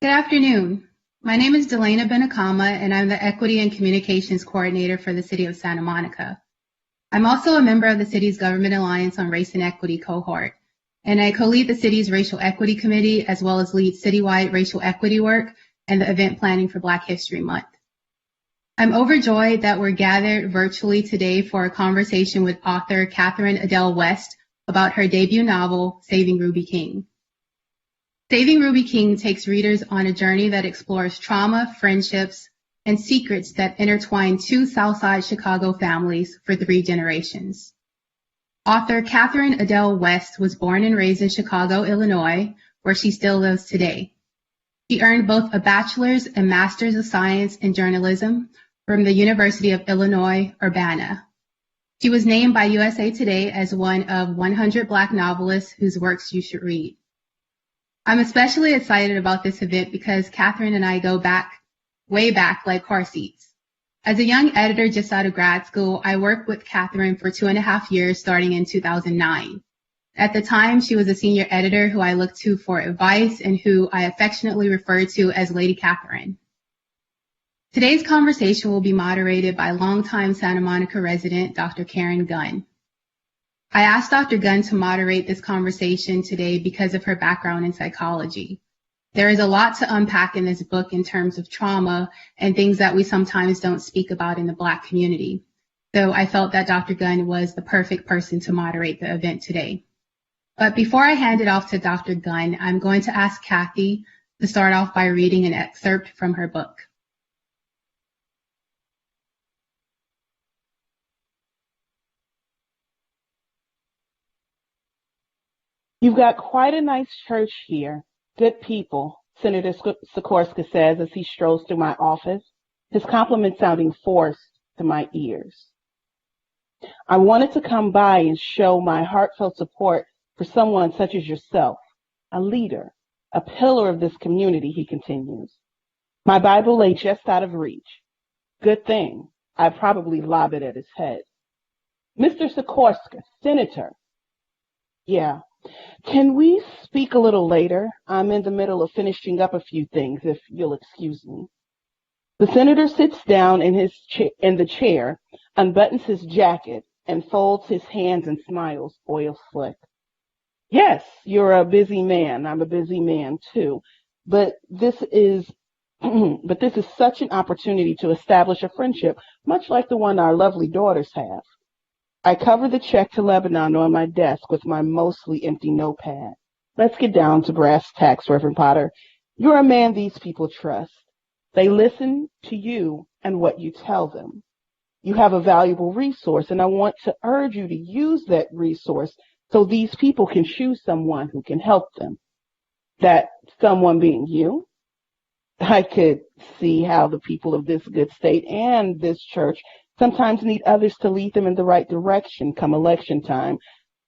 Good afternoon. My name is Delana Benakama, and I'm the Equity and Communications Coordinator for the City of Santa Monica. I'm also a member of the city's Government Alliance on Race and Equity cohort, and I co-lead the city's Racial Equity Committee as well as lead citywide racial equity work and the event planning for Black History Month. I'm overjoyed that we're gathered virtually today for a conversation with author Catherine Adel West about her debut novel, Saving Ruby King. Saving Ruby King takes readers on a journey that explores trauma, friendships, and secrets that intertwine two Southside Chicago families for 3 generations. Author Catherine Adel West was born and raised in Chicago, Illinois, where she still lives today. She earned both a bachelor's and master's of science in journalism from the University of Illinois, Urbana. She was named by USA Today as one of 100 Black novelists whose works you should read. I'm especially excited about this event because Catherine and I go way back like car seats. As a young editor just out of grad school, I worked with Catherine for 2.5 years starting in 2009. At the time, she was a senior editor who I looked to for advice and who I affectionately referred to as Lady Catherine. Today's conversation will be moderated by longtime Santa Monica resident, Dr. Karen Gunn. I asked Dr. Gunn to moderate this conversation today because of her background in psychology. There is a lot to unpack in this book in terms of trauma and things that we sometimes don't speak about in the Black community. So I felt that Dr. Gunn was the perfect person to moderate the event today. But before I hand it off to Dr. Gunn, I'm going to ask Kathy to start off by reading an excerpt from her book. You've got quite a nice church here. Good people, Senator Sikorsky says as he strolls through my office, his compliment sounding forced to my ears. I wanted to come by and show my heartfelt support for someone such as yourself, a leader, a pillar of this community, he continues. My Bible lay just out of reach. Good thing. I probably lob it at his head. Mr. Sikorsky, Senator. Yeah. Can we speak a little later? I'm in the middle of finishing up a few things, if you'll excuse me. The senator sits down in the chair, unbuttons his jacket, and folds his hands and smiles, oil slick. Yes, you're a busy man. I'm a busy man too. But this is such an opportunity to establish a friendship, much like the one our lovely daughters have. I cover the check to Lebanon on my desk with my mostly empty notepad. Let's get down to brass tacks, Reverend Potter. You're a man these people trust. They listen to you and what you tell them. You have a valuable resource, and I want to urge you to use that resource so these people can choose someone who can help them. That someone being you. I could see how the people of this good state and this church sometimes need others to lead them in the right direction come election time.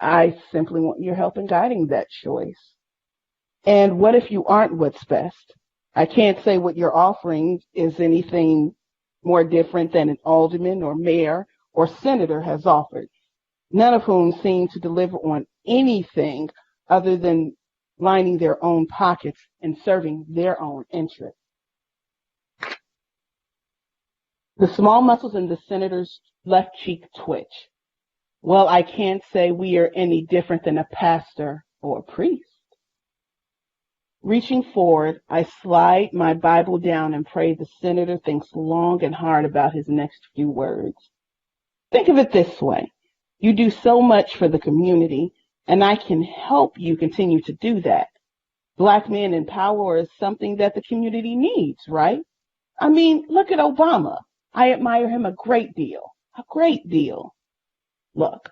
I simply want your help in guiding that choice. And what if you aren't what's best? I can't say what you're offering is anything more different than an alderman or mayor or senator has offered, none of whom seem to deliver on anything other than lining their own pockets and serving their own interests. The small muscles in the senator's left cheek twitch. Well, I can't say we are any different than a pastor or a priest. Reaching forward, I slide my Bible down and pray the senator thinks long and hard about his next few words. Think of it this way. You do so much for the community, and I can help you continue to do that. Black men in power is something that the community needs, right? I mean, look at Obama. I admire him a great deal. Look,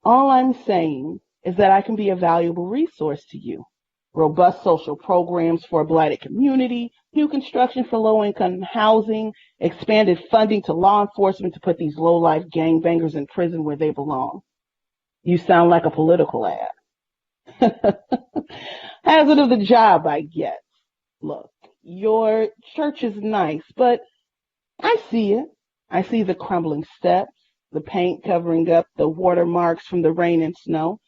all I'm saying is that I can be a valuable resource to you. Robust social programs for a blighted community, new construction for low-income housing, expanded funding to law enforcement to put these low-life gangbangers in prison where they belong. You sound like a political ad. Hazard of the job, I guess. Look, your church is nice, but I see it. I see the crumbling steps, the paint covering up the watermarks from the rain and snow.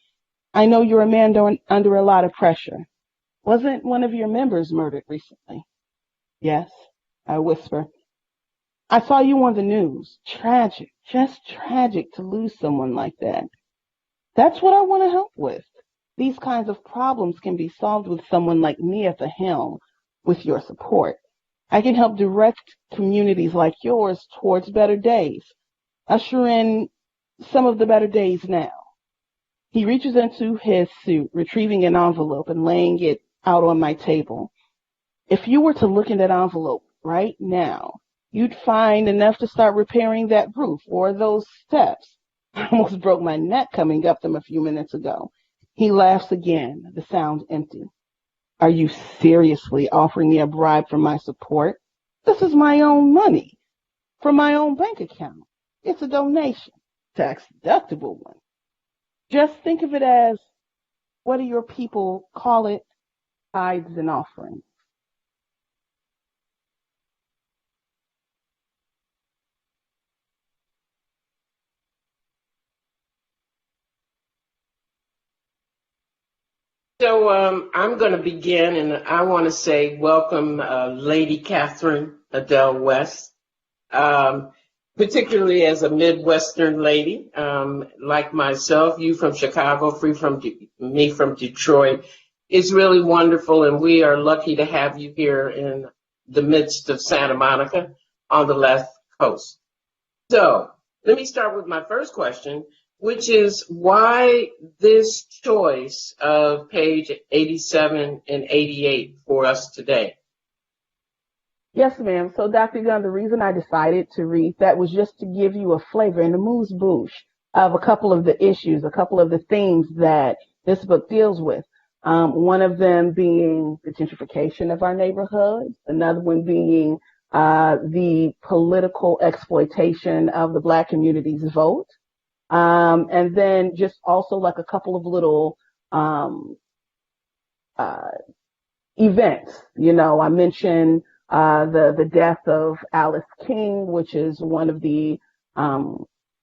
I know you're a man under a lot of pressure. Wasn't one of your members murdered recently? Yes, I whisper. I saw you on the news. Tragic, just tragic to lose someone like that. That's what I want to help with. These kinds of problems can be solved with someone like me at the helm, with your support. I can help direct communities like yours towards better days. Usher in some of the better days now. He reaches into his suit, retrieving an envelope and laying it out on my table. If you were to look in that envelope right now, you'd find enough to start repairing that roof or those steps. I almost broke my neck coming up them a few minutes ago. He laughs again, the sound empty. Are you seriously offering me a bribe for my support? This is my own money, from my own bank account. It's a donation, tax-deductible one. Just think of it as, what do your people call it? Tithes and offerings. So I'm going to begin, and I want to say welcome, Lady Catherine Adel West, particularly as a Midwestern lady like myself. You from Chicago, me from Detroit. It's really wonderful, and we are lucky to have you here in the midst of Santa Monica on the left coast. So let me start with my first question, which is why this choice of page 87 and 88 for us today? Yes, ma'am. So, Dr. Gunn, the reason I decided to read that was just to give you a flavor and a moose-bouche of a couple of the issues, a couple of the themes that this book deals with. One of them being the gentrification of our neighborhoods, another one being the political exploitation of the Black community's vote. And then just also like a couple of little events. You know, I mentioned the death of Alice King, which is one of the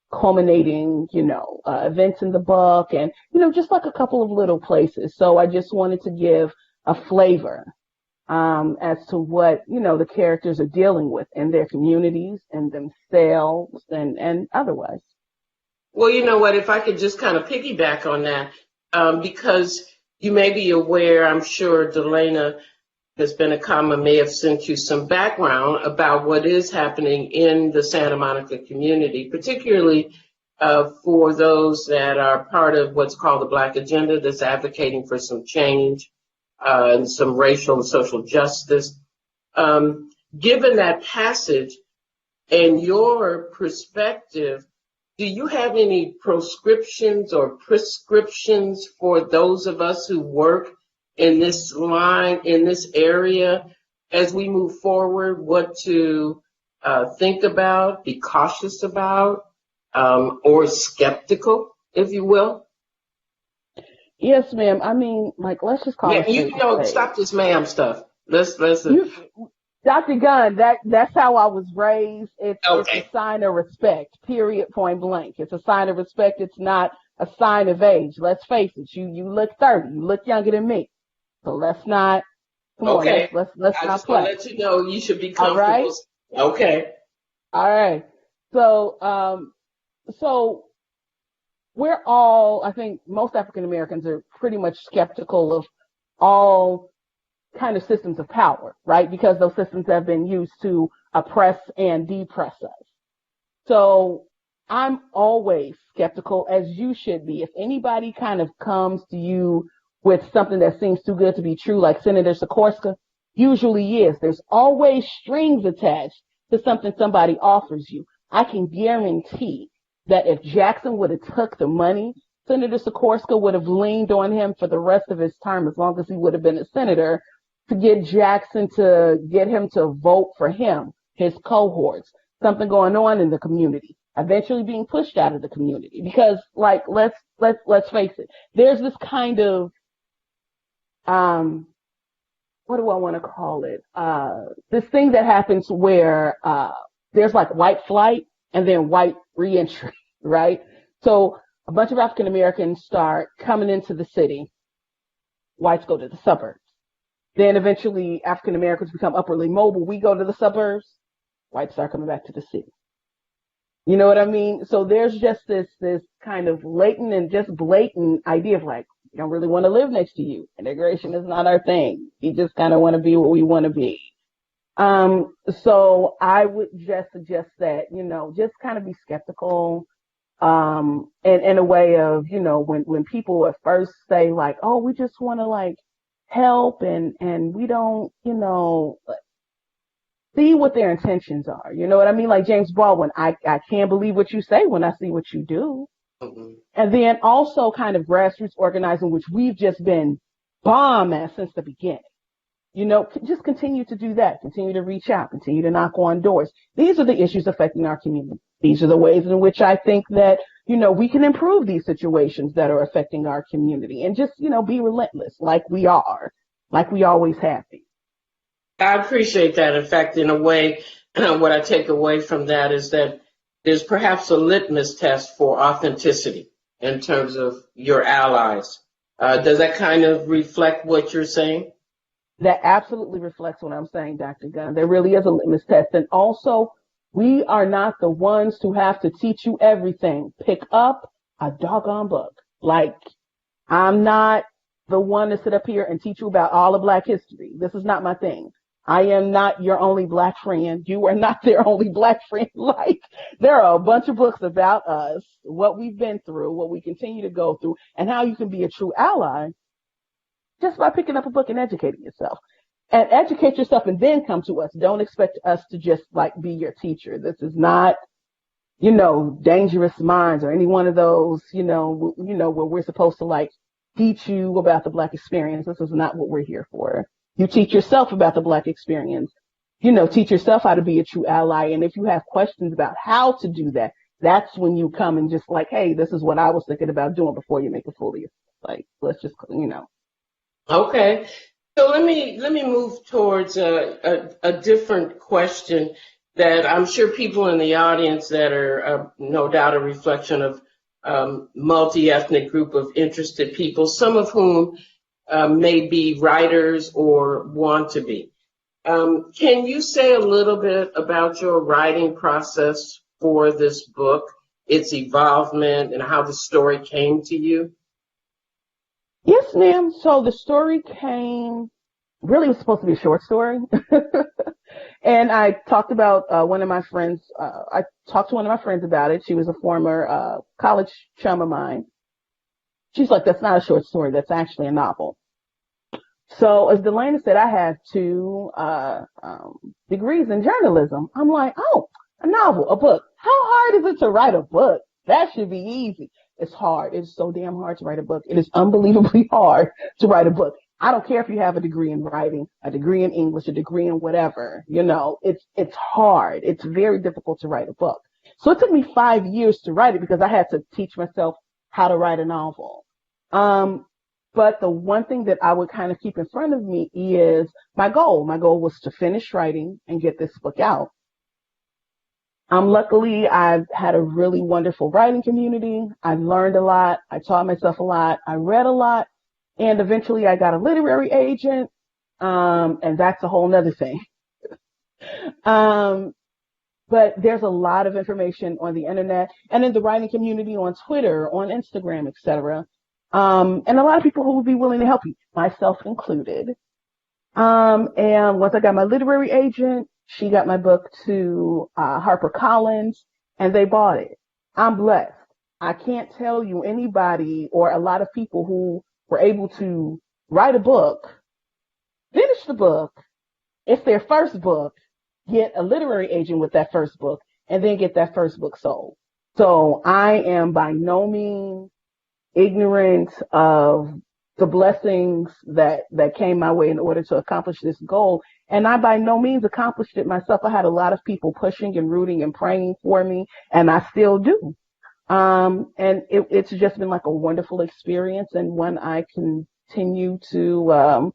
culminating, events in the book, and, just like a couple of little places. So I just wanted to give a flavor as to what, the characters are dealing with in their communities and themselves and otherwise. Well, you know what, if I could just kind of piggyback on that, because you may be aware, I'm sure Delana has been a comma, may have sent you some background about what is happening in the Santa Monica community, particularly for those that are part of what's called the Black Agenda, that's advocating for some change and some racial and social justice. Given that passage and your perspective, do you have any proscriptions or prescriptions for those of us who work in this line, in this area, as we move forward, what to think about, be cautious about, or skeptical, if you will? Yes, ma'am. I mean, like, let's just call it. Stop this ma'am stuff. Let's. Dr. Gunn, that's how I was raised. It's okay. It's a sign of respect, period, point blank. It's a sign of respect. It's not a sign of age. Let's face it. You look 30. You look younger than me. So let's not. Come okay. on, let's not play. I just want to let you know you should be comfortable. All right. Okay. All right. So we're all, I think most African Americans are pretty much skeptical of all kind of systems of power, right? Because those systems have been used to oppress and depress us. So I'm always skeptical, as you should be. If anybody kind of comes to you with something that seems too good to be true, like Senator Sikorsky usually is, there's always strings attached to something somebody offers you. I can guarantee that if Jackson would have took the money, Senator Sikorsky would have leaned on him for the rest of his term, as long as he would have been a senator, to get Jackson to get him to vote for him, his cohorts, something going on in the community, eventually being pushed out of the community. Because, like, let's face it, there's this kind of, what do I want to call it? This thing that happens where there's like white flight and then white reentry, right? So a bunch of African Americans start coming into the city. Whites go to the suburbs. Then eventually African Americans become upwardly mobile. We go to the suburbs, whites start coming back to the city. You know what I mean? So there's just this kind of latent and just blatant idea of like, we don't really want to live next to you. Integration is not our thing. We just kind of want to be what we want to be. So I would just suggest that, just kind of be skeptical, and in a way of, when people at first say like, oh, we just want to like help and we don't, see what their intentions are. You know what I mean? Like James Baldwin, I can't believe what you say when I see what you do. Mm-hmm. And then also kind of grassroots organizing, which we've just been bomb at since the beginning. Just continue to do that. Continue to reach out. Continue to knock on doors. These are the issues affecting our community. These are the ways in which I think that, we can improve these situations that are affecting our community and just, be relentless like we are, like we always have been. I appreciate that. In fact, in a way, what I take away from that is that there's perhaps a litmus test for authenticity in terms of your allies. Does that kind of reflect what you're saying? That absolutely reflects what I'm saying, Dr. Gunn. There really is a litmus test. And also, we are not the ones who have to teach you everything. Pick up a doggone book. Like, I'm not the one to sit up here and teach you about all of Black history. This is not my thing. I am not your only Black friend. You are not their only Black friend. Like, there are a bunch of books about us, what we've been through, what we continue to go through, and how you can be a true ally just by picking up a book and educating yourself. And educate yourself and then come to us. Don't expect us to just like be your teacher. This is not, Dangerous Minds or any one of those, where we're supposed to like teach you about the Black experience. This is not what we're here for. You teach yourself about the Black experience. Teach yourself how to be a true ally. And if you have questions about how to do that, that's when you come and just like, hey, this is what I was thinking about doing before you make a fool of yourself. Like, let's just, Okay. So let me move towards a different question that I'm sure people in the audience that are no doubt a reflection of multi-ethnic group of interested people, some of whom may be writers or want to be. Can you say a little bit about your writing process for this book, its evolvement, and how the story came to you? Yes, ma'am. So the story really was supposed to be a short story. And I talked about one of my friends. I talked to one of my friends about it. She was a former college chum of mine. She's like, that's not a short story. That's actually a novel. So as Delana said, I have 2 degrees in journalism. I'm like, oh, a novel, a book. How hard is it to write a book? That should be easy. It's hard. It's so damn hard to write a book. It is unbelievably hard to write a book. I don't care if you have a degree in writing, a degree in English, a degree in whatever, it's hard. It's very difficult to write a book. So it took me 5 years to write it because I had to teach myself how to write a novel. But the one thing that I would kind of keep in front of me is my goal. My goal was to finish writing and get this book out. Luckily, I've had a really wonderful writing community. I've learned a lot. I taught myself a lot. I read a lot. And eventually I got a literary agent. And that's a whole nother thing. But there's a lot of information on the internet and in the writing community on Twitter, on Instagram, etc. And a lot of people who will be willing to help you, myself included. And once I got my literary agent, she got my book to HarperCollins, and they bought it. I'm blessed. I can't tell you anybody or a lot of people who were able to write a book, finish the book, it's their first book, get a literary agent with that first book, and then get that first book sold. So I am by no means ignorant of the blessings that came my way in order to accomplish this goal. And I by no means accomplished it myself. I had a lot of people pushing and rooting and praying for me, and I still do. And it's just been like a wonderful experience and one I continue to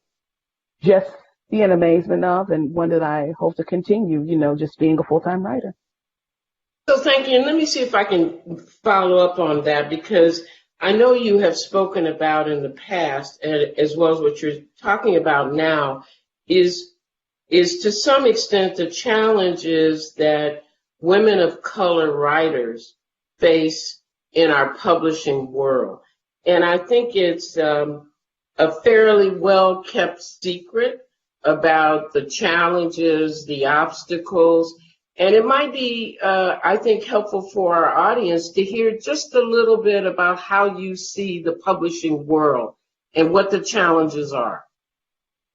just be in amazement of, and one that I hope to continue, just being a full-time writer. So thank you. And let me see if I can follow up on that, because I know you have spoken about in the past, as well as what you're talking about now, is to some extent the challenges that women of color writers face in our publishing world. And I think it's a fairly well kept secret about the challenges, the obstacles, and it might be, I think, helpful for our audience to hear just a little bit about how you see the publishing world and what the challenges are.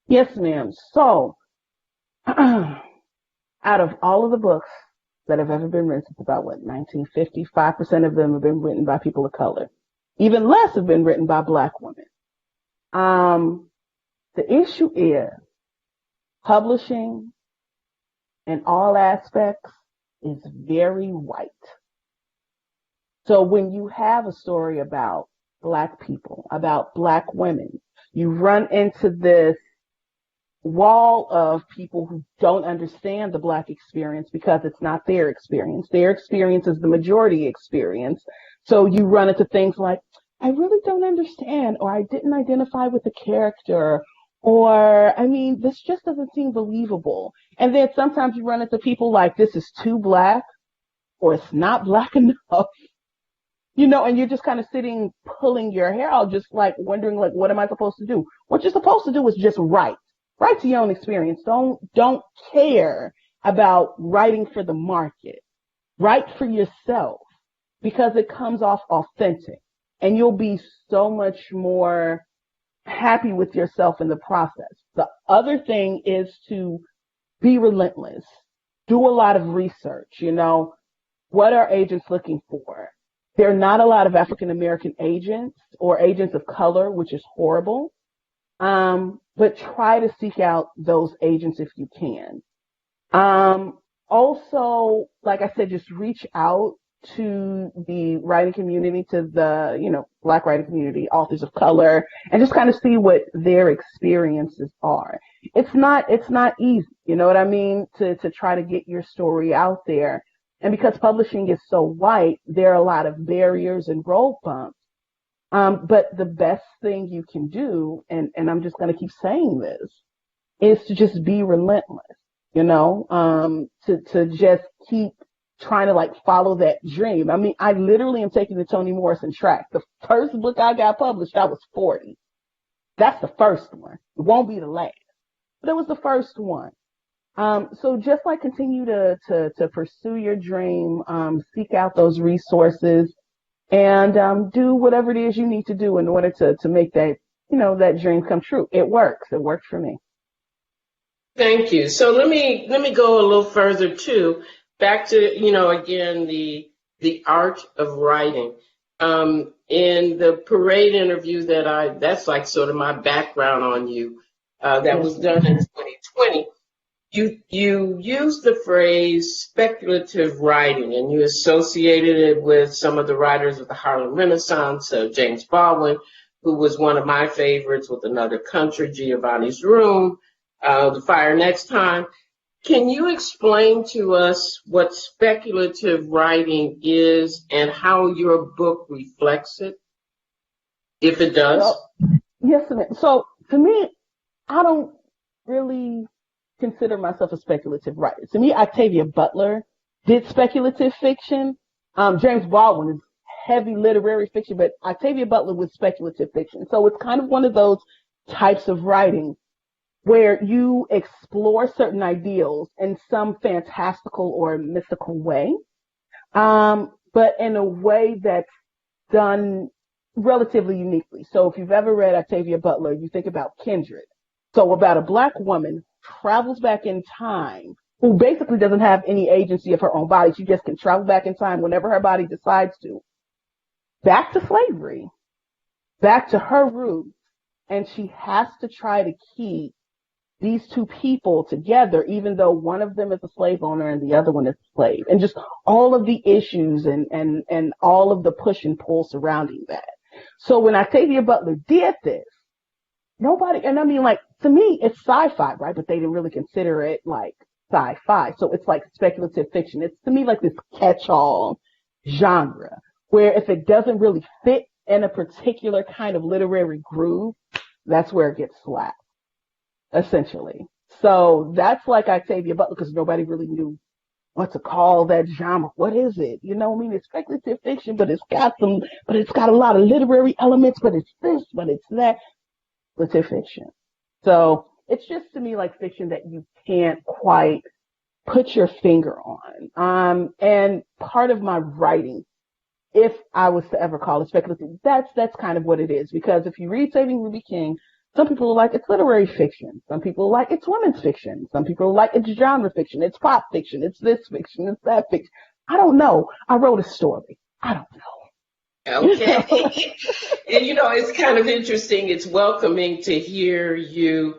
Yes, ma'am. So, out of all of the books that have ever been written, it's about, 1950, 5% of them have been written by people of color. Even less have been written by Black women. The issue is publishing in all aspects is very white. So when you have a story about Black people, about Black women, you run into this wall of people who don't understand the Black experience because it's not their experience. Their experience is the majority experience. So you run into things like, I really don't understand, or I didn't identify with the character, or, I mean, this just doesn't seem believable. And then sometimes you run into people like, this is too Black, or it's not Black enough, and you're just kind of sitting, pulling your hair out, just like wondering, like, what am I supposed to do? What you're supposed to do is just write to your own experience. Don't care about writing for the market. Write for yourself, because it comes off authentic, and you'll be so much more happy with yourself in the process. The other thing is to be relentless. Do a lot of research. What are agents looking for? There are not a lot of African American agents or agents of color, which is horrible. But try to seek out those agents if you can. Also, like I said, just reach out to the writing community, to the, Black writing community, authors of color, and just kind of see what their experiences are. It's not easy, you know what I mean, to try to get your story out there. And because publishing is so white, there are a lot of barriers and road bumps. But the best thing you can do, and I'm just going to keep saying this, is to just be relentless, to just keep trying to follow that dream. I mean, I literally am taking the Toni Morrison track. The first book I got published, I was 40. That's the first one. It won't be the last, but it was the first one. So just continue to pursue your dream, seek out those resources, and do whatever it is you need to do in order to make that, that dream come true. It works. It worked for me. Thank you. So let me go a little further too. Back to, again, the art of writing. In the parade interview that's like sort of my background on you, that was done in 2020. You used the phrase speculative writing, and you associated it with some of the writers of the Harlem Renaissance, James Baldwin, who was one of my favorites, with Another Country, Giovanni's Room, The Fire Next Time. Can you explain to us what speculative writing is and how your book reflects it, if it does? Well, yes, ma'am. So to me, I don't really consider myself a speculative writer. To me, Octavia Butler did speculative fiction. James Baldwin is heavy literary fiction, but Octavia Butler was speculative fiction. So it's kind of one of those types of writing where you explore certain ideals in some fantastical or mystical way, but in a way that's done relatively uniquely. So if you've ever read Octavia Butler, you think about Kindred. So about a Black woman travels back in time, who basically doesn't have any agency of her own body. She just can travel back in time whenever her body decides to, back to slavery, back to her roots, and she has to try to keep these two people together, even though one of them is a slave owner and the other one is a slave, and just all of the issues and all of the push and pull surrounding that. So when Octavia Butler did this, and I mean, to me, it's sci-fi, right? But they didn't really consider it sci-fi. So it's speculative fiction. It's, to me, this catch-all genre, where if it doesn't really fit in a particular kind of literary groove, that's where it gets slapped, essentially. So that's like Octavia Butler, because nobody really knew what to call that genre. What is it? You know what I mean? It's speculative fiction, but it's got a lot of literary elements, but it's this, but it's that. Speculative fiction. So it's just to me like fiction that you can't quite put your finger on. And part of my writing, if I was to ever call it speculative, that's kind of what it is. Because if you read Saving Ruby King, some people are like, it's literary fiction. Some people are like, it's women's fiction. Some people are like, it's genre fiction. It's pop fiction. It's this fiction. It's that fiction. I don't know. I wrote a story. I don't know. Okay. And, it's kind of interesting. It's welcoming to hear you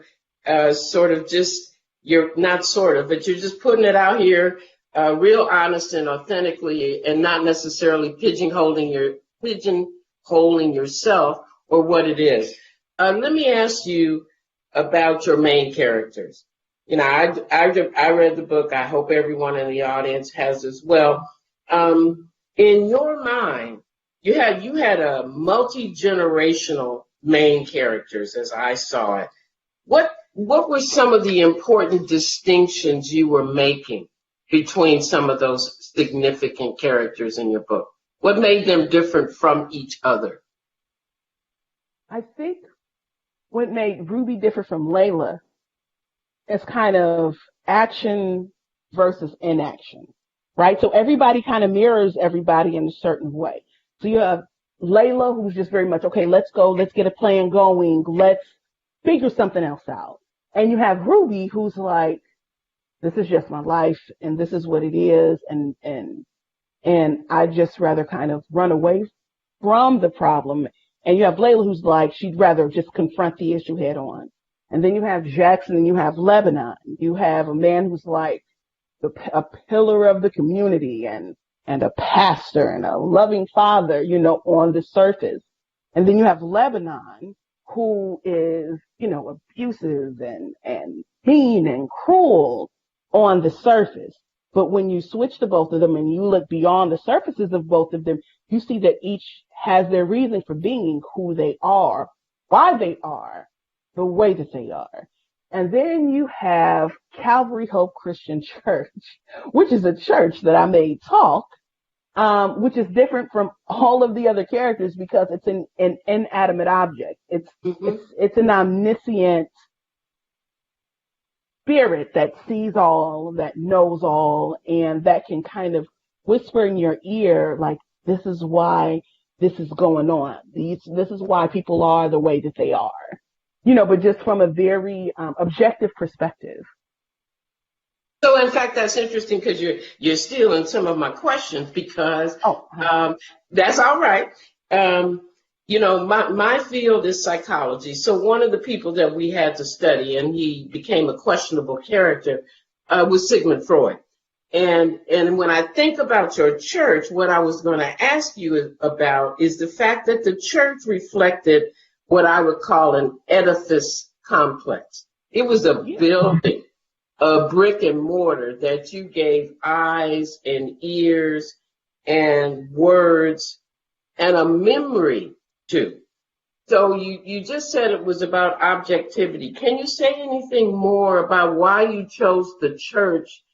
sort of just, you're not sort of, but you're just putting it out here real honest and authentically, and not necessarily pigeonholing yourself or what it is. Let me ask you about your main characters. I read the book. I hope everyone in the audience has as well. In your mind, you had a multi-generational main characters, as I saw it. What were some of the important distinctions you were making between some of those significant characters in your book? What made them different from each other? I think what made Ruby different from Layla is kind of action versus inaction, right? So everybody kind of mirrors everybody in a certain way. So you have Layla, who's just very much, okay, let's go, let's get a plan going, let's figure something else out. And you have Ruby, who's like, this is just my life, and this is what it is, and I just rather kind of run away from the problem. And you have Layla, who's like, she'd rather just confront the issue head on. And then you have Jackson, and you have Lebanon. You have a man who's like a pillar of the community and a pastor and a loving father, on the surface. And then you have Lebanon, who is, abusive and mean and cruel on the surface. But when you switch to both of them and you look beyond the surfaces of both of them, you see that each has their reason for being who they are, why they are, the way that they are. And then you have Calvary Hope Christian Church, which is a church that I made talk, which is different from all of the other characters because it's an inanimate object. It's an omniscient spirit that sees all, that knows all, and that can kind of whisper in your ear, like, this is why this is going on. This is why people are the way that they are. But just from a very objective perspective. So, in fact, that's interesting because you're stealing some of my questions because that's all right. My field is psychology. So one of the people that we had to study, and he became a questionable character, was Sigmund Freud. And when I think about your church, what I was going to ask you about is the fact that the church reflected what I would call an edifice complex. It was a building, a brick and mortar that you gave eyes and ears and words and a memory to. So you just said it was about objectivity. Can you say anything more about why you chose the church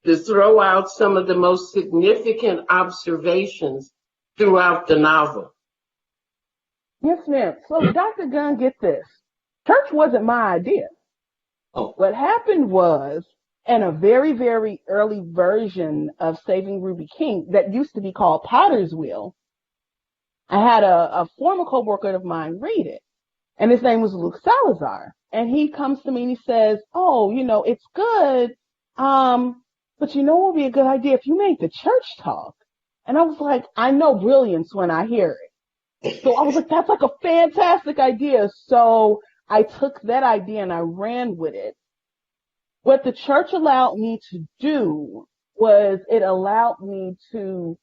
to throw out some of the most significant observations throughout the novel? Yes, ma'am. So, Dr. Gunn, get this. Church wasn't my idea. Oh. What happened was, in a very, very early version of Saving Ruby King that used to be called Potter's Wheel, I had a former coworker of mine read it, and his name was Luke Salazar. And he comes to me and he says, it's good, but what would be a good idea if you made the church talk? And I was like, I know brilliance when I hear it. So I was like, that's like a fantastic idea. So I took that idea and I ran with it. What the church allowed me to do was it allowed me to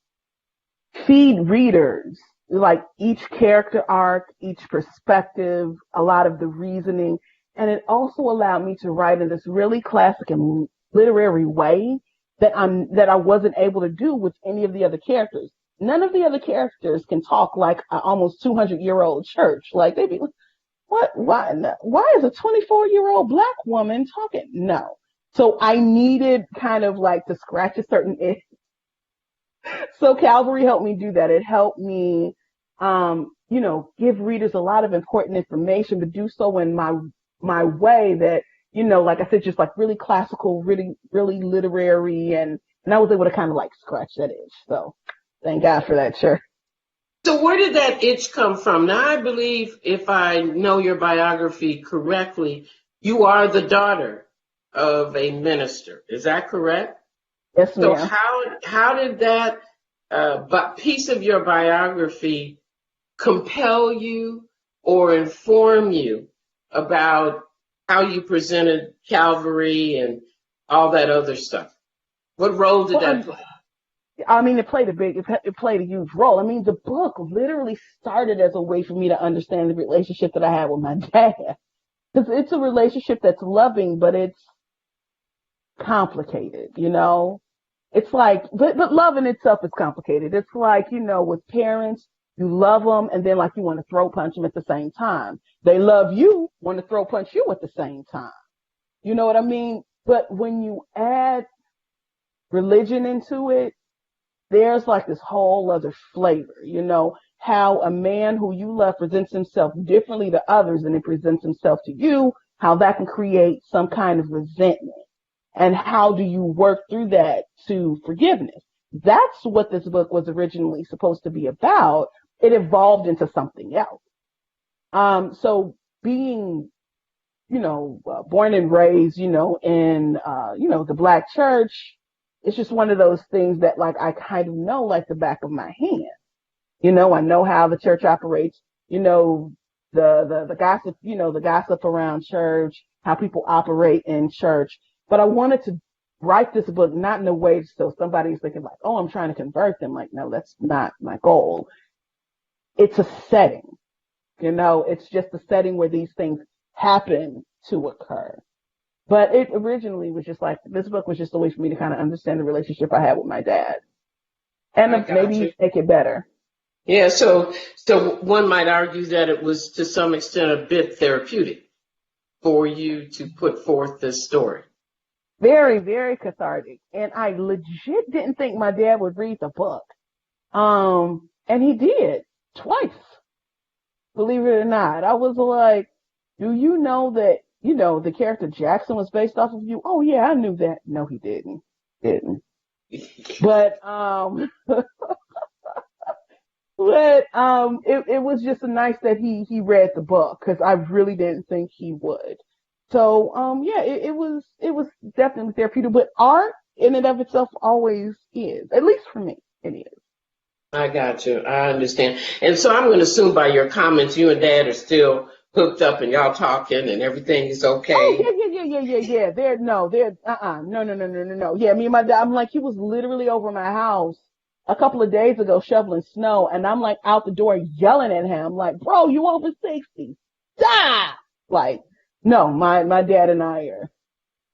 feed readers like each character arc, each perspective, a lot of the reasoning. And it also allowed me to write in this really classic and literary way that I wasn't able to do with any of the other characters. none of the other characters can talk like an almost 200-year-old church. Like, they'd be like, what? Why is a 24-year-old Black woman talking? No. So I needed kind of like to scratch a certain itch. So Calvary helped me do that. It helped me, give readers a lot of important information, but do so in my way that, like I said, just like really classical, really, really literary, and I was able to kind of like scratch that itch. So thank God for that, sure. So where did that itch come from? Now, I believe, if I know your biography correctly, you are the daughter of a minister. Is that correct? Yes, ma'am. So how did that piece of your biography compel you or inform you about how you presented Calvary and all that other stuff? What role did that play? I mean, it played a huge role. I mean, the book literally started as a way for me to understand the relationship that I had with my dad. Because it's a relationship that's loving, but it's complicated, It's like, but love in itself is complicated. It's like, with parents, you love them, and then like you want to throw punch them at the same time. They love you, want to throw punch you at the same time. You know what I mean? But when you add religion into it, there's like this whole other flavor, how a man who you love presents himself differently to others than he presents himself to you, how that can create some kind of resentment. And how do you work through that to forgiveness? That's what this book was originally supposed to be about. It evolved into something else. So being, born and raised, in, the Black church, it's just one of those things that like I kind of know like the back of my hand. I know how the church operates, the gossip, the gossip around church, how people operate in church. But I wanted to write this book not in a way so somebody's thinking like, oh, I'm trying to convert them. Like, no, that's not my goal. It's a setting, it's just a setting where these things happen to occur. But it originally was just like, this book was just a way for me to kind of understand the relationship I had with my dad. And maybe make it better. Yeah, so one might argue that it was to some extent a bit therapeutic for you to put forth this story. Very, very cathartic. And I legit didn't think my dad would read the book. And he did twice. Believe it or not. I was like, do you know that, the character Jackson was based off of you? Oh yeah, I knew that. No, he didn't. But, it was just nice that he read the book, because I really didn't think he would. So, it was definitely therapeutic, but art in and of itself always is, at least for me, it is. I got you. I understand. And so I'm going to assume by your comments, you and Dad are still hooked up and y'all talking and everything is okay. Oh, yeah. No. Yeah, me and my dad, I'm like, he was literally over my house a couple of days ago shoveling snow, and I'm like out the door yelling at him, like, bro, you over 60. Stop! Like, no, my dad and I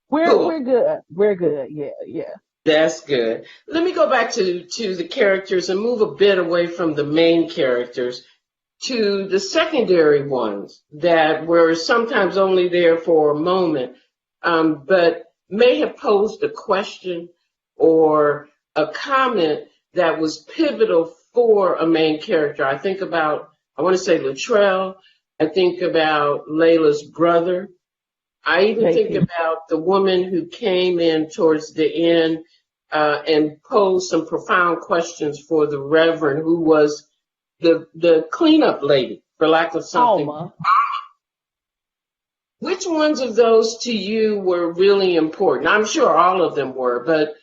we're good. We're good. Yeah. That's good. Let me go back to the characters and move a bit away from the main characters to the secondary ones that were sometimes only there for a moment, but may have posed a question or a comment that was pivotal for a main character. I want to say Latrell. I think about Layla's brother. I even think about the woman who came in towards the end and posed some profound questions for the Reverend, who was the cleanup lady, for lack of something. Alma. Which ones of those to you were really important? I'm sure all of them were, but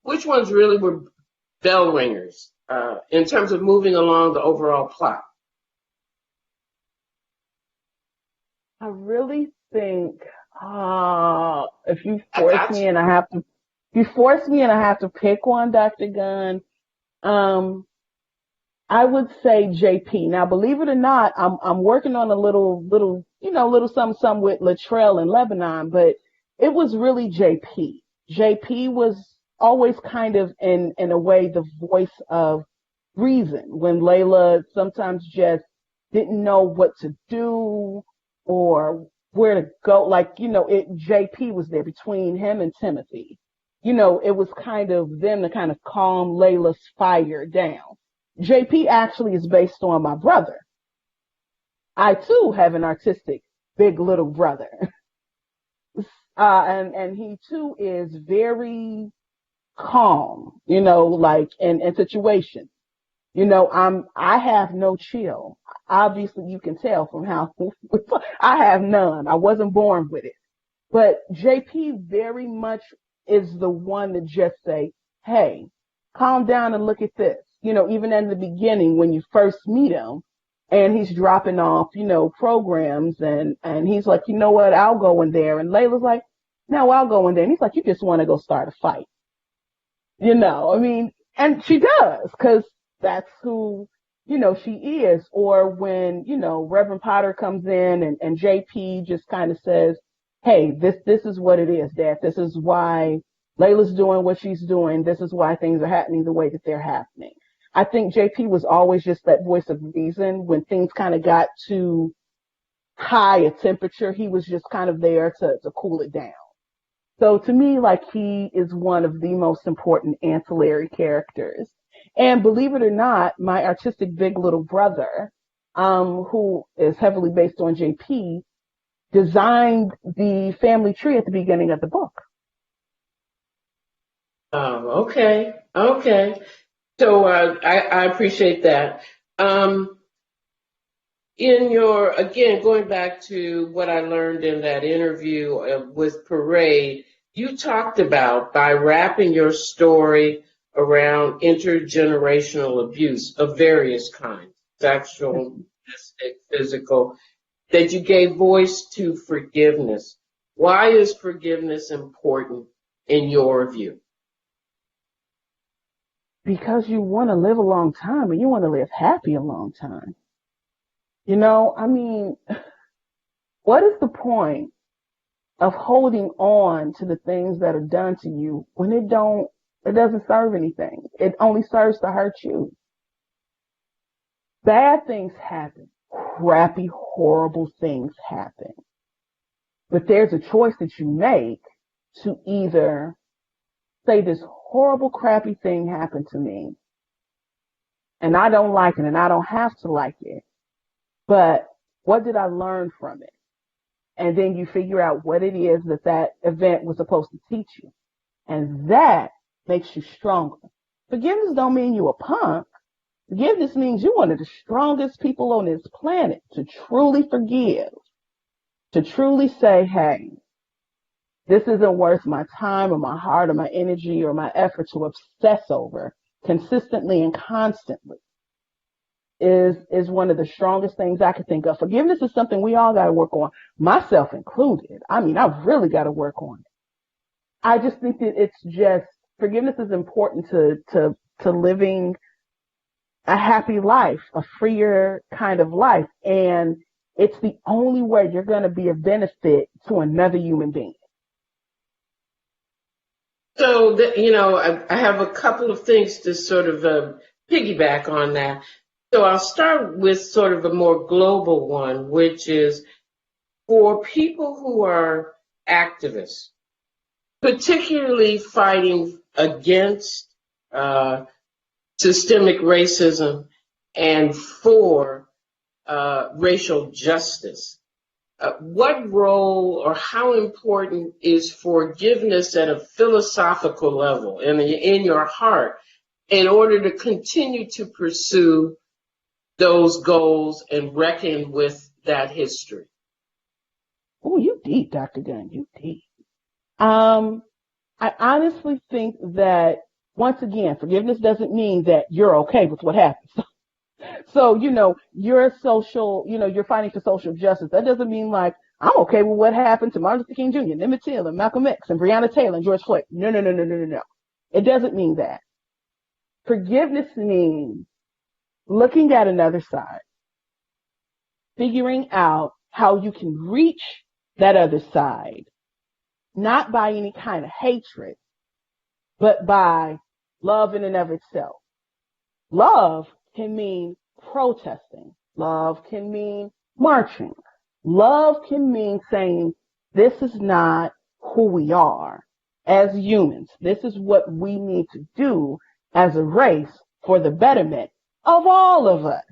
which ones really were bell ringers in terms of moving along the overall plot? I really think if you force me and I have to pick one, Dr. Gunn, I would say JP. Now, believe it or not, I'm working on a little something with Latrell in Lebanon, but it was really JP. JP was always kind of in a way the voice of reason when Layla sometimes just didn't know what to do or where to go. Like, JP was there between him and Timothy. It was kind of them to kind of calm Layla's fire down. JP actually is based on my brother. I too have an artistic big little brother. And he too is very calm, like in situations. I have no chill. Obviously you can tell from how I have none. I wasn't born with it. But JP very much is the one to just say, hey, calm down and look at this. Even in the beginning when you first meet him and he's dropping off, programs and he's like, you know what, I'll go in there. And Layla's like, no, I'll go in there. And he's like, you just want to go start a fight. And she does, because that's who, she is. Or when, Reverend Potter comes in and JP just kind of says, hey, this is what it is, Dad. This is why Layla's doing what she's doing. This is why things are happening the way that they're happening. I think JP was always just that voice of reason. When things kind of got too high a temperature, he was just kind of there to cool it down. So to me, like, he is one of the most important ancillary characters. And believe it or not, my artistic big little brother, who is heavily based on JP, designed the family tree at the beginning of the book. Oh, okay. So I appreciate that. Again, going back to what I learned in that interview with Parade, you talked about by wrapping your story around intergenerational abuse of various kinds, sexual, domestic, physical, that you gave voice to forgiveness. Why is forgiveness important in your view? Because you want to live a long time and you want to live happy a long time. What is the point of holding on to the things that are done to you when it doesn't serve anything? It only serves to hurt you. Bad things happen. Crappy, horrible things happen. But there's a choice that you make to either say, this horrible, crappy thing happened to me, and I don't like it, and I don't have to like it, but what did I learn from it? And then you figure out what it is that event was supposed to teach you. And that makes you stronger. Forgiveness don't mean you a punk. Forgiveness means you're one of the strongest people on this planet to truly forgive, to truly say, hey, this isn't worth my time or my heart or my energy or my effort to obsess over consistently and constantly. Is one of the strongest things I could think of. Forgiveness is something we all got to work on, myself included. I've really got to work on it. I just think that forgiveness is important to living a happy life, a freer kind of life. And it's the only way you're going to be a benefit to another human being. So, I have a couple of things to sort of piggyback on that. So I'll start with sort of a more global one, which is for people who are activists, particularly fighting against systemic racism and for racial justice. What role or how important is forgiveness at a philosophical level in your heart in order to continue to pursue those goals and reckon with that history? Oh, you deep, Dr. Gunn, you deep. I honestly think that, once again, forgiveness doesn't mean that you're okay with what happens. So, you're you're fighting for social justice. That doesn't mean like, I'm okay with what happened to Martin Luther King Jr., Emmett Till, and Malcolm X, and Breonna Taylor, and George Floyd. No. It doesn't mean that. Forgiveness means looking at another side, figuring out how you can reach that other side, not by any kind of hatred, but by love in and of itself. Love can mean protesting. Love can mean marching. Love can mean saying, this is not who we are as humans. This is what we need to do as a race for the betterment of all of us.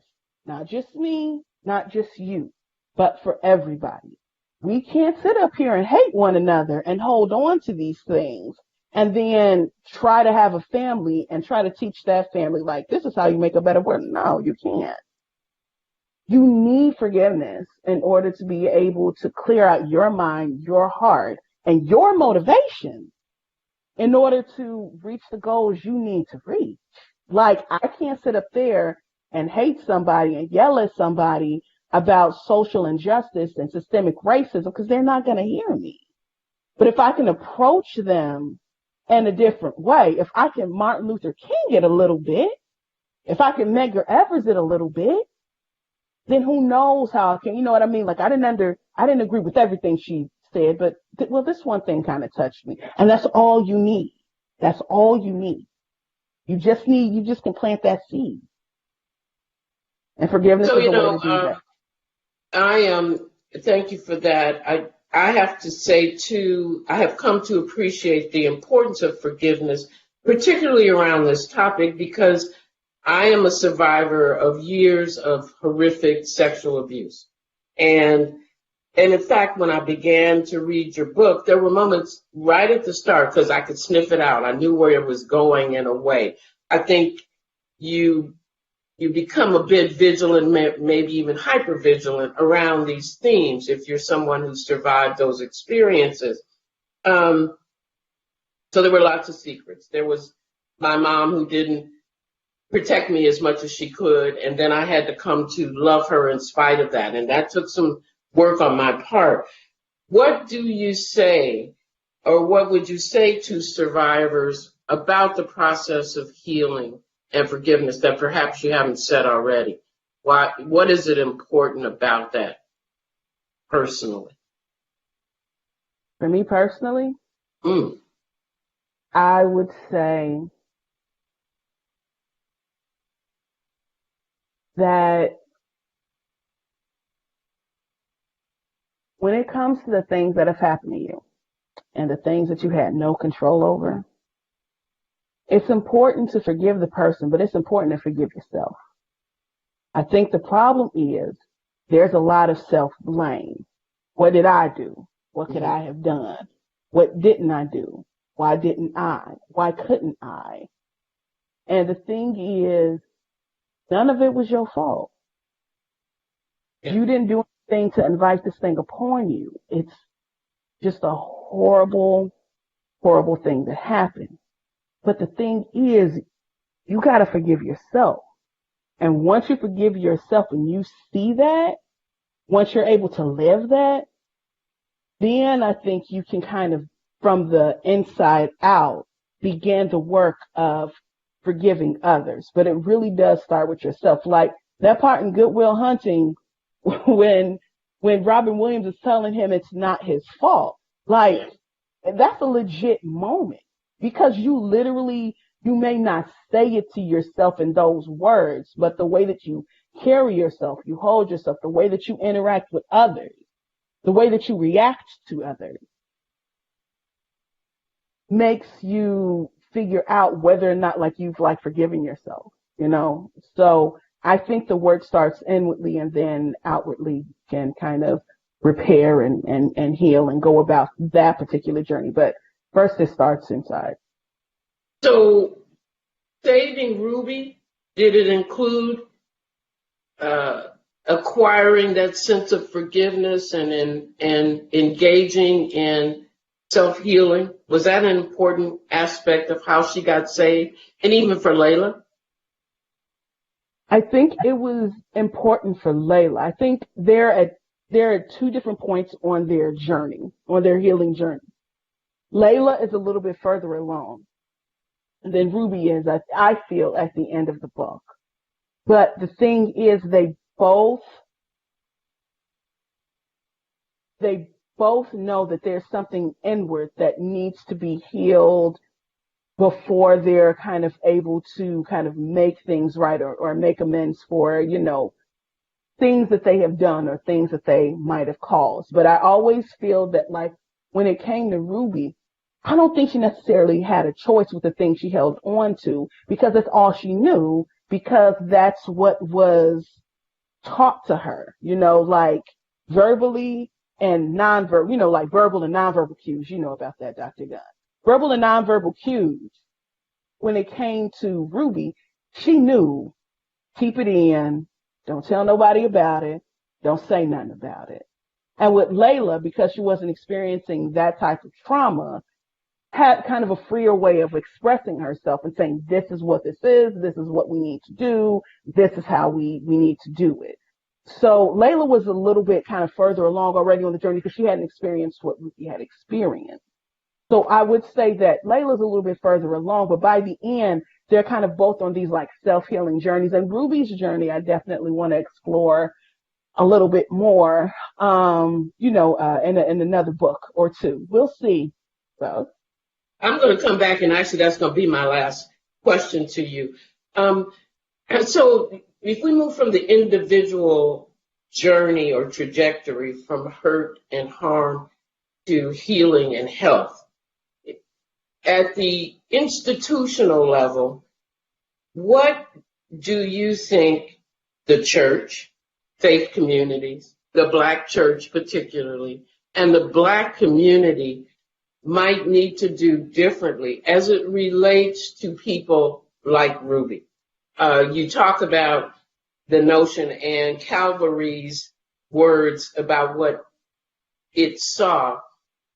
Not just me, not just you, but for everybody. We can't sit up here and hate one another and hold on to these things and then try to have a family and try to teach that family, like, this is how you make a better world. No, you can't. You need forgiveness in order to be able to clear out your mind, your heart, and your motivation in order to reach the goals you need to reach. Like, I can't sit up there and hate somebody and yell at somebody about social injustice and systemic racism because they're not going to hear me. But if I can approach them in a different way, if I can Martin Luther King it a little bit, if I can Medgar Evers it a little bit, then who knows how I can, you know what I mean? Like, I didn't agree with everything she said, but this one thing kind of touched me. And that's all you need. That's all you need. You just can plant that seed. And forgiveness is a way to do that. Thank you for that. I have to say too, I have come to appreciate the importance of forgiveness, particularly around this topic, because I am a survivor of years of horrific sexual abuse. And in fact, when I began to read your book, there were moments right at the start, because I could sniff it out. I knew where it was going in a way. I think you become a bit vigilant, maybe even hyper-vigilant around these themes if you're someone who survived those experiences. So there were lots of secrets. There was my mom who didn't protect me as much as she could, and then I had to come to love her in spite of that, and that took some work on my part. What do you say, or what would you say to survivors about the process of healing and forgiveness that perhaps you haven't said already? What is it important about that personally? For me personally, I would say that when it comes to the things that have happened to you and the things that you had no control over, it's important to forgive the person, but it's important to forgive yourself. I think the problem is there's a lot of self-blame. What did I do? What could I have done? What didn't I do? Why didn't I? Why couldn't I? And the thing is, none of it was your fault. Yeah. You didn't do anything to invite this thing upon you. It's just a horrible, horrible thing that happened. But the thing is, you got to forgive yourself. And once you forgive yourself and you see that, once you're able to live that, then I think you can kind of, from the inside out, begin the work of forgiving others. But it really does start with yourself. Like that part in Good Will Hunting, when Robin Williams is telling him it's not his fault. Like, that's a legit moment. Because you may not say it to yourself in those words, but the way that you carry yourself, you hold yourself, the way that you interact with others, the way that you react to others, makes you figure out whether or not you've forgiven yourself, you know? So I think the work starts inwardly and then outwardly can kind of repair and heal and go about that particular journey. But first, it starts inside. So, saving Ruby, did it include acquiring that sense of forgiveness and engaging in self-healing? Was that an important aspect of how she got saved? And even for Layla? I think it was important for Layla. I think there are two different points on their journey, on their healing journey. Layla is a little bit further along than Ruby is, I feel, at the end of the book. But the thing is, they both know that there's something inward that needs to be healed before they're kind of able to kind of make things right or make amends for, things that they have done or things that they might have caused. But I always feel that, like, when it came to Ruby, I don't think she necessarily had a choice with the things she held on to, because that's all she knew, because that's what was taught to her, like verbally and nonverbal, like verbal and nonverbal cues. You know about that, Dr. Gunn. Verbal and nonverbal cues. When it came to Ruby, she knew, keep it in, don't tell nobody about it, don't say nothing about it. And with Layla, because she wasn't experiencing that type of trauma, had kind of a freer way of expressing herself and saying, this is what this is what we need to do, this is how we need to do it. So Layla was a little bit kind of further along already on the journey because she hadn't experienced what Ruby had experienced. So I would say that Layla's a little bit further along, but by the end, they're kind of both on these like self-healing journeys. And Ruby's journey, I definitely want to explore a little bit more, in another book or two. We'll see. So I'm going to come back, and actually that's going to be my last question to you. And so if we move from the individual journey or trajectory from hurt and harm to healing and health, at the institutional level, what do you think the church, faith communities, the Black church particularly, and the Black community might need to do differently as it relates to people like Ruby? You talk about the notion and Calvary's words about what it saw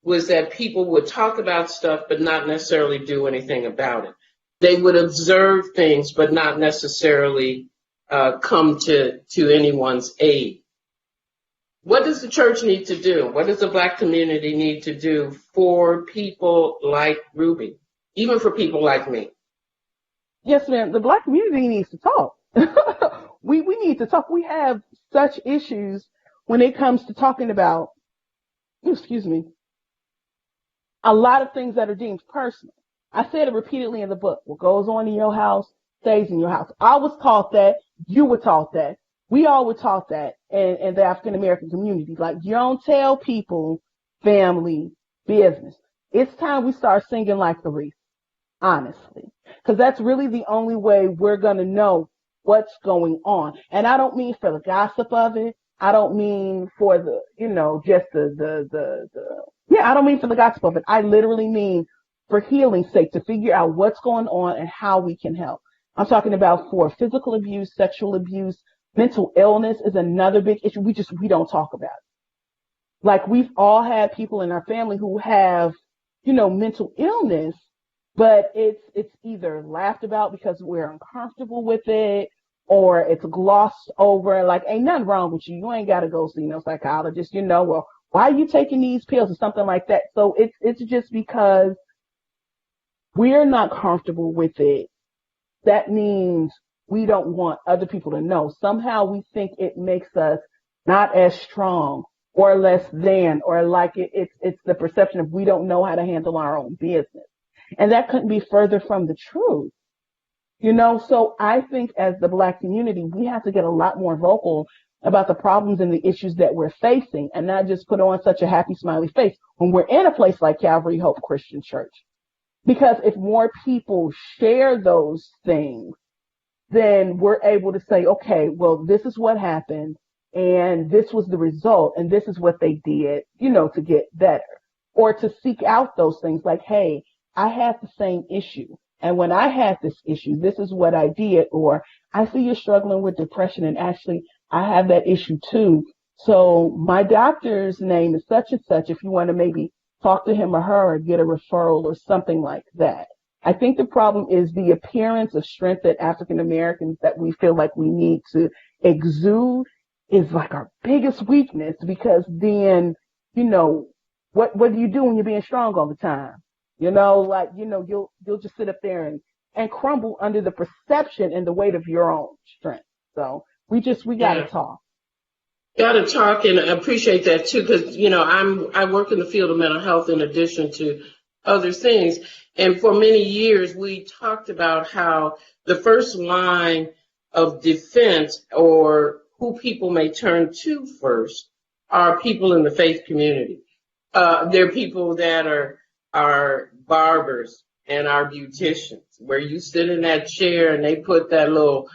was that people would talk about stuff but not necessarily do anything about it. They would observe things but not necessarily come to anyone's aid. What does the church need to do? What does the Black community need to do for people like Ruby, even for people like me? Yes, ma'am. The Black community needs to talk. We need to talk. We have such issues when it comes to talking about, a lot of things that are deemed personal. I said it repeatedly in the book. What goes on in your house stays in your house. I was taught that. You were taught that. We all were taught that in the African American community. Like, you don't tell people family business. It's time we start singing like Aretha, honestly, because that's really the only way we're going to know what's going on. And I don't mean for the gossip of it. I don't mean for the, just I don't mean for the gossip of it. I literally mean for healing's sake, to figure out what's going on and how we can help. I'm talking about for physical abuse, sexual abuse, mental illness is another big issue. We don't talk about it. Like, we've all had people in our family who have, mental illness, but it's either laughed about because we're uncomfortable with it, or it's glossed over. Like, ain't nothing wrong with you. You ain't got to go see no psychologist. Well, why are you taking these pills or something like that? So it's just because we're not comfortable with it. That means we don't want other people to know. Somehow we think it makes us not as strong or less than, or like it's the perception of we don't know how to handle our own business. And that couldn't be further from the truth. So I think as the Black community, we have to get a lot more vocal about the problems and the issues that we're facing, and not just put on such a happy, smiley face when we're in a place like Calvary Hope Christian Church. Because if more people share those things, then we're able to say, okay, well, this is what happened, and this was the result, and this is what they did, to get better. Or to seek out those things like, hey, I had the same issue. And when I had this issue, this is what I did. Or I see you're struggling with depression, and actually I have that issue too. So my doctor's name is such and such, if you want to maybe talk to him or her or get a referral or something like that. I think the problem is the appearance of strength that African Americans that we feel like we need to exude is like our biggest weakness, because then, what do you do when you're being strong all the time? You'll just sit up there and crumble under the perception and the weight of your own strength. So we got to talk. Got to talk, and I appreciate that too, because I work in the field of mental health in addition to other things. And for many years, we talked about how the first line of defense, or who people may turn to first, are people in the faith community. They're people that are barbers and are beauticians, where you sit in that chair and they put that little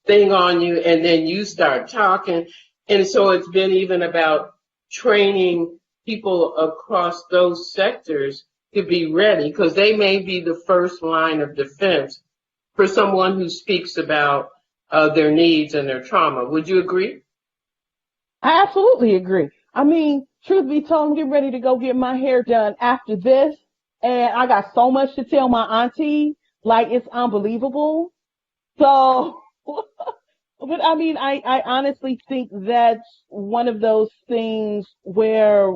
thing on you, and then you start talking. And so it's been even about training people across those sectors to be ready, because they may be the first line of defense for someone who speaks about their needs and their trauma. Would you agree? I absolutely agree. I mean, truth be told, I'm getting ready to go get my hair done after this, and I got so much to tell my auntie, like it's unbelievable. So, but I mean, I honestly think that's one of those things where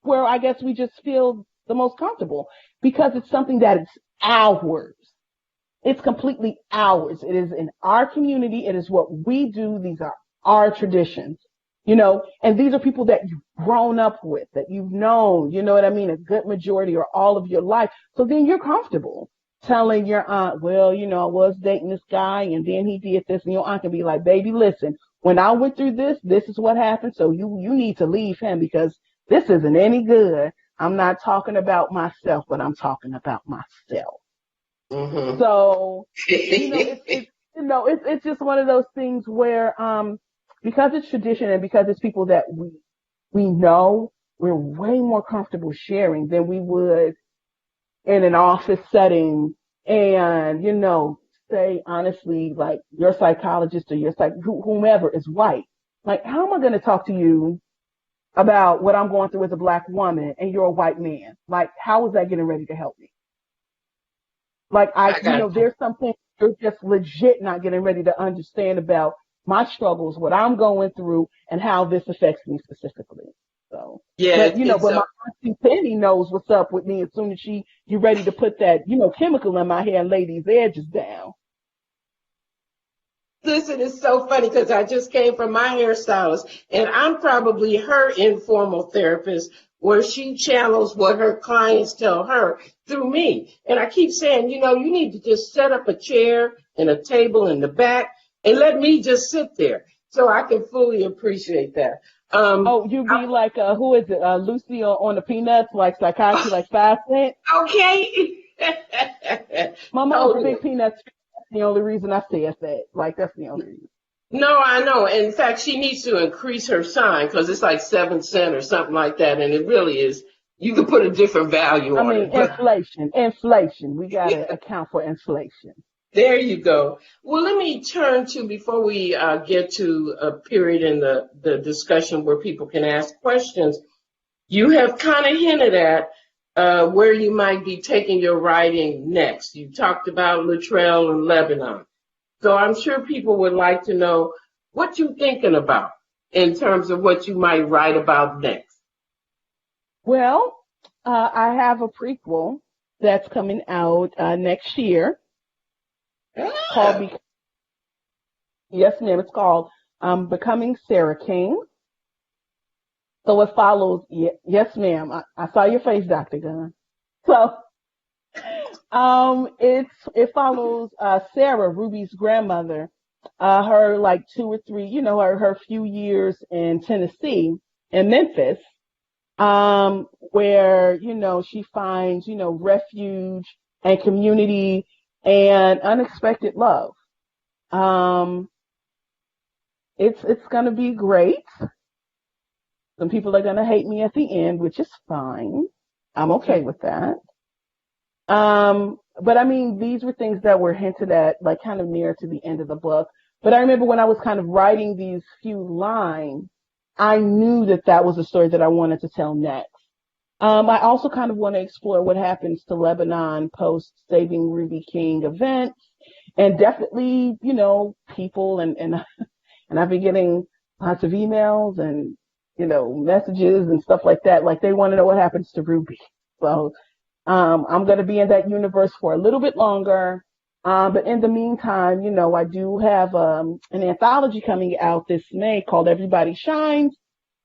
I guess we just feel the most comfortable, because it's something that is ours. It's completely ours. It is in our community. It is what we do. These are our traditions, and these are people that you've grown up with, that you've known, you know what I mean, a good majority or all of your life. So then you're comfortable telling your aunt, well, I was dating this guy and then he did this, and your aunt can be like, baby, listen, when I went through this is what happened. So you need to leave him, because this isn't any good. I'm not talking about myself, but I'm talking about myself. Mm-hmm. So, it's just one of those things where, because it's tradition and because it's people that we know, we're way more comfortable sharing than we would in an office setting. And, say honestly, like your psychologist or your whomever is white. Like, how am I going to talk to you about what I'm going through as a Black woman and you're a white man? Like, how is that getting ready to help me? Like, there's something you're just legit not getting ready to understand about my struggles, what I'm going through, and how this affects me specifically. So, yeah, but my auntie Penny knows what's up with me as soon as you're ready to put that, chemical in my hair and lay these edges down. Listen, it's so funny because I just came from my hairstylist, and I'm probably her informal therapist, where she channels what her clients tell her through me. And I keep saying, you need to just set up a chair and a table in the back and let me just sit there. So I can fully appreciate that. You be like, who is it? Lucy on the Peanuts, like psychiatry, like 5 cents? Okay. My mom's a big Peanuts. That's the only reason I said that. Like, that's the only reason. No, I know. In fact, she needs to increase her sign, because it's like 7 cents or something like that. And it really is. You can put a different value on it. Inflation. We got to account for inflation. There you go. Well, let me turn to, before we get to a period in the discussion where people can ask questions, you have kind of hinted at where you might be taking your writing next. You talked about Latrell and Lebanon. So I'm sure people would like to know what you're thinking about in terms of what you might write about next. Well, I have a prequel that's coming out next year. Yes, ma'am. It's called Becoming Sarah King. So it follows. Yes, ma'am. I saw your face, Dr. Gunn. So it follows Sarah, Ruby's grandmother, her like 2 or 3, her few years in Tennessee, in Memphis, where she finds refuge and community and unexpected love. It's gonna be great. Some people are gonna hate me at the end, which is fine. I'm okay with that. But I mean, these were things that were hinted at, like kind of near to the end of the book. But I remember when I was kind of writing these few lines, I knew that was a story that I wanted to tell next. I also kind of want to explore what happens to Lebanon post Saving Ruby King events, and definitely, people and I've been getting lots of emails and, messages and stuff like that. Like, they want to know what happens to Ruby. So, I'm going to be in that universe for a little bit longer. But in the meantime, I do have, an anthology coming out this May called Everybody Shines.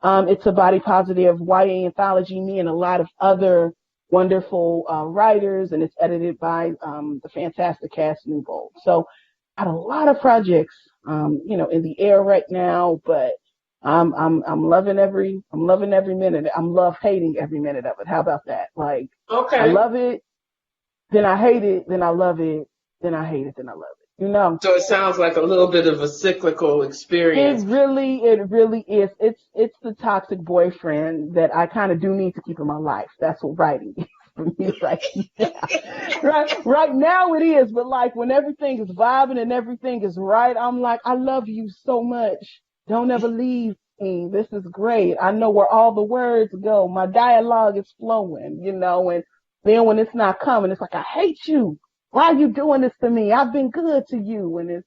It's a body positive YA anthology. Me and a lot of other wonderful writers, and it's edited by the fantastic Catherine Adel. So I have a lot of projects, in the air right now, but I'm loving every minute. I'm love hating every minute of it. How about that? Like, Okay. I love it, then I hate it, then I love it, then I hate it, then I love it. So it sounds like a little bit of a cyclical experience. It really is. It's the toxic boyfriend that I kind of do need to keep in my life. That's what writing is for me right now. Right now it is, but like when everything is vibing and everything is right, I'm like, I love you so much. Don't ever leave me. This is great. I know where all the words go. My dialogue is flowing, and then when it's not coming, it's like, I hate you. Why are you doing this to me? I've been good to you. And if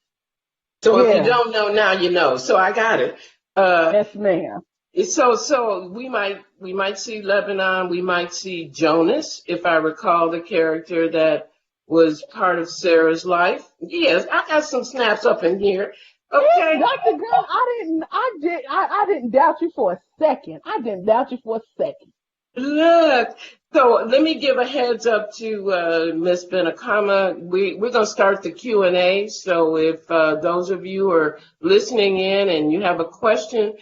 you don't know now, you know. So I got it. Yes, ma'am. So we might see Lebanon. We might see Jonas, if I recall the character that was part of Sarah's life. Yes, I got some snaps up in here. Okay. Dr. Gunn, I didn't doubt you for a second. Look, so let me give a heads up to Ms. Benakama. We're going to start the Q&A. So if those of you are listening in and you have a question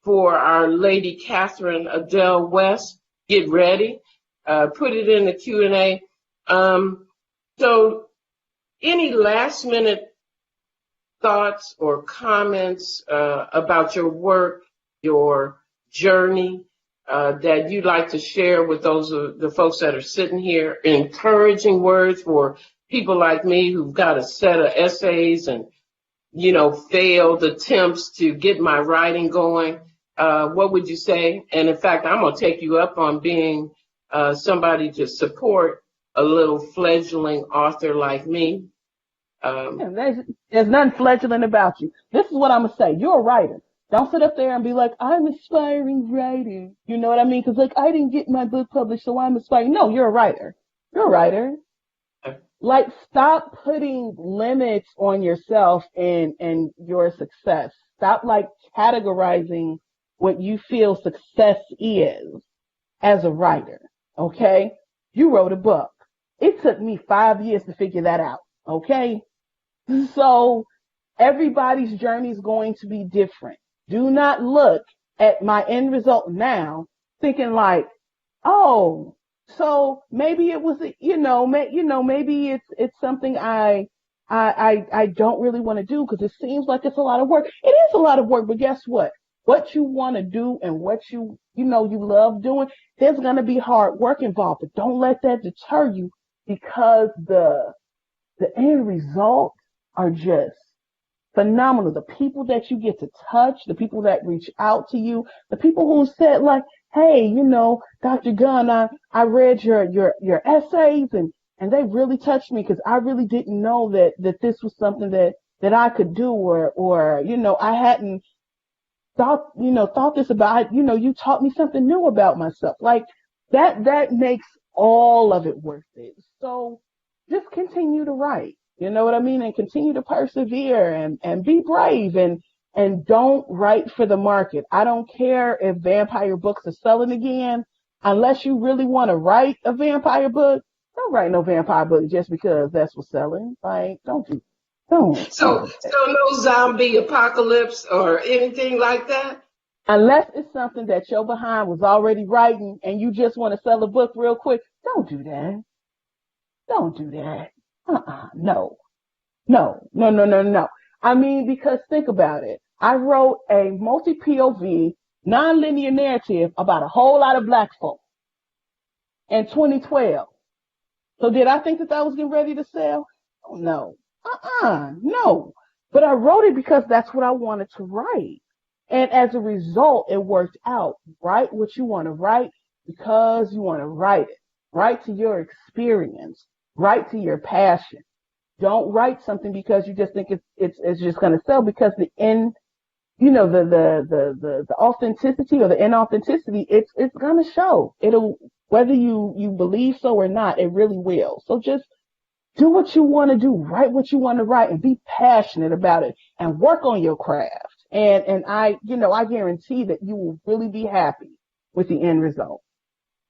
for our lady Catherine Adel West, get ready. Put it in the Q&A. So any last minute thoughts or comments about your work, your journey, that you'd like to share with those of the folks that are sitting here, encouraging words for people like me who've got a set of essays and, failed attempts to get my writing going. What would you say? And in fact, I'm going to take you up on being somebody to support a little fledgling author like me. There's nothing fledgling about you. This is what I'm going to say. You're a writer. Don't sit up there and be like, I'm aspiring writer. You know what I mean? Because, I didn't get my book published, so I'm aspiring. No, you're a writer. You're a writer. Like, stop putting limits on yourself and your success. Stop, categorizing what you feel success is as a writer, okay? You wrote a book. It took me 5 years to figure that out, okay? So everybody's journey is going to be different. Do not look at my end result now thinking like, oh, so maybe it was, maybe it's something I don't really want to do because it seems like it's a lot of work. It is a lot of work, but guess what? What you want to do and what you love doing, there's going to be hard work involved, but don't let that deter you because the end results are just phenomenal. The people that you get to touch, the people that reach out to you, the people who said like, hey, Dr. Gunn, I read your essays and they really touched me because I really didn't know that this was something that I could do or I hadn't thought this about, you taught me something new about myself. Like that makes all of it worth it. So just continue to write. You know what I mean? And continue to persevere and be brave and don't write for the market. I don't care if vampire books are selling again. Unless you really want to write a vampire book, don't write no vampire book just because that's what's selling. Like, don't. So no zombie apocalypse or anything like that? Unless it's something that your behind was already writing and you just want to sell a book real quick, don't do that. Don't do that. No. I mean, because think about it. I wrote a multi-POV, non-linear narrative about a whole lot of black folk in 2012. So did I think that was getting ready to sell? Oh, no. No. But I wrote it because that's what I wanted to write. And as a result, it worked out. Write what you want to write because you want to write it. Write to your experience. Write to your passion. Don't write something because you just think it's just going to sell because the authenticity or the inauthenticity, it's going to show. It'll, whether you believe so or not, it really will. So just do what you want to do, write what you want to write and be passionate about it and work on your craft. And I guarantee that you will really be happy with the end result.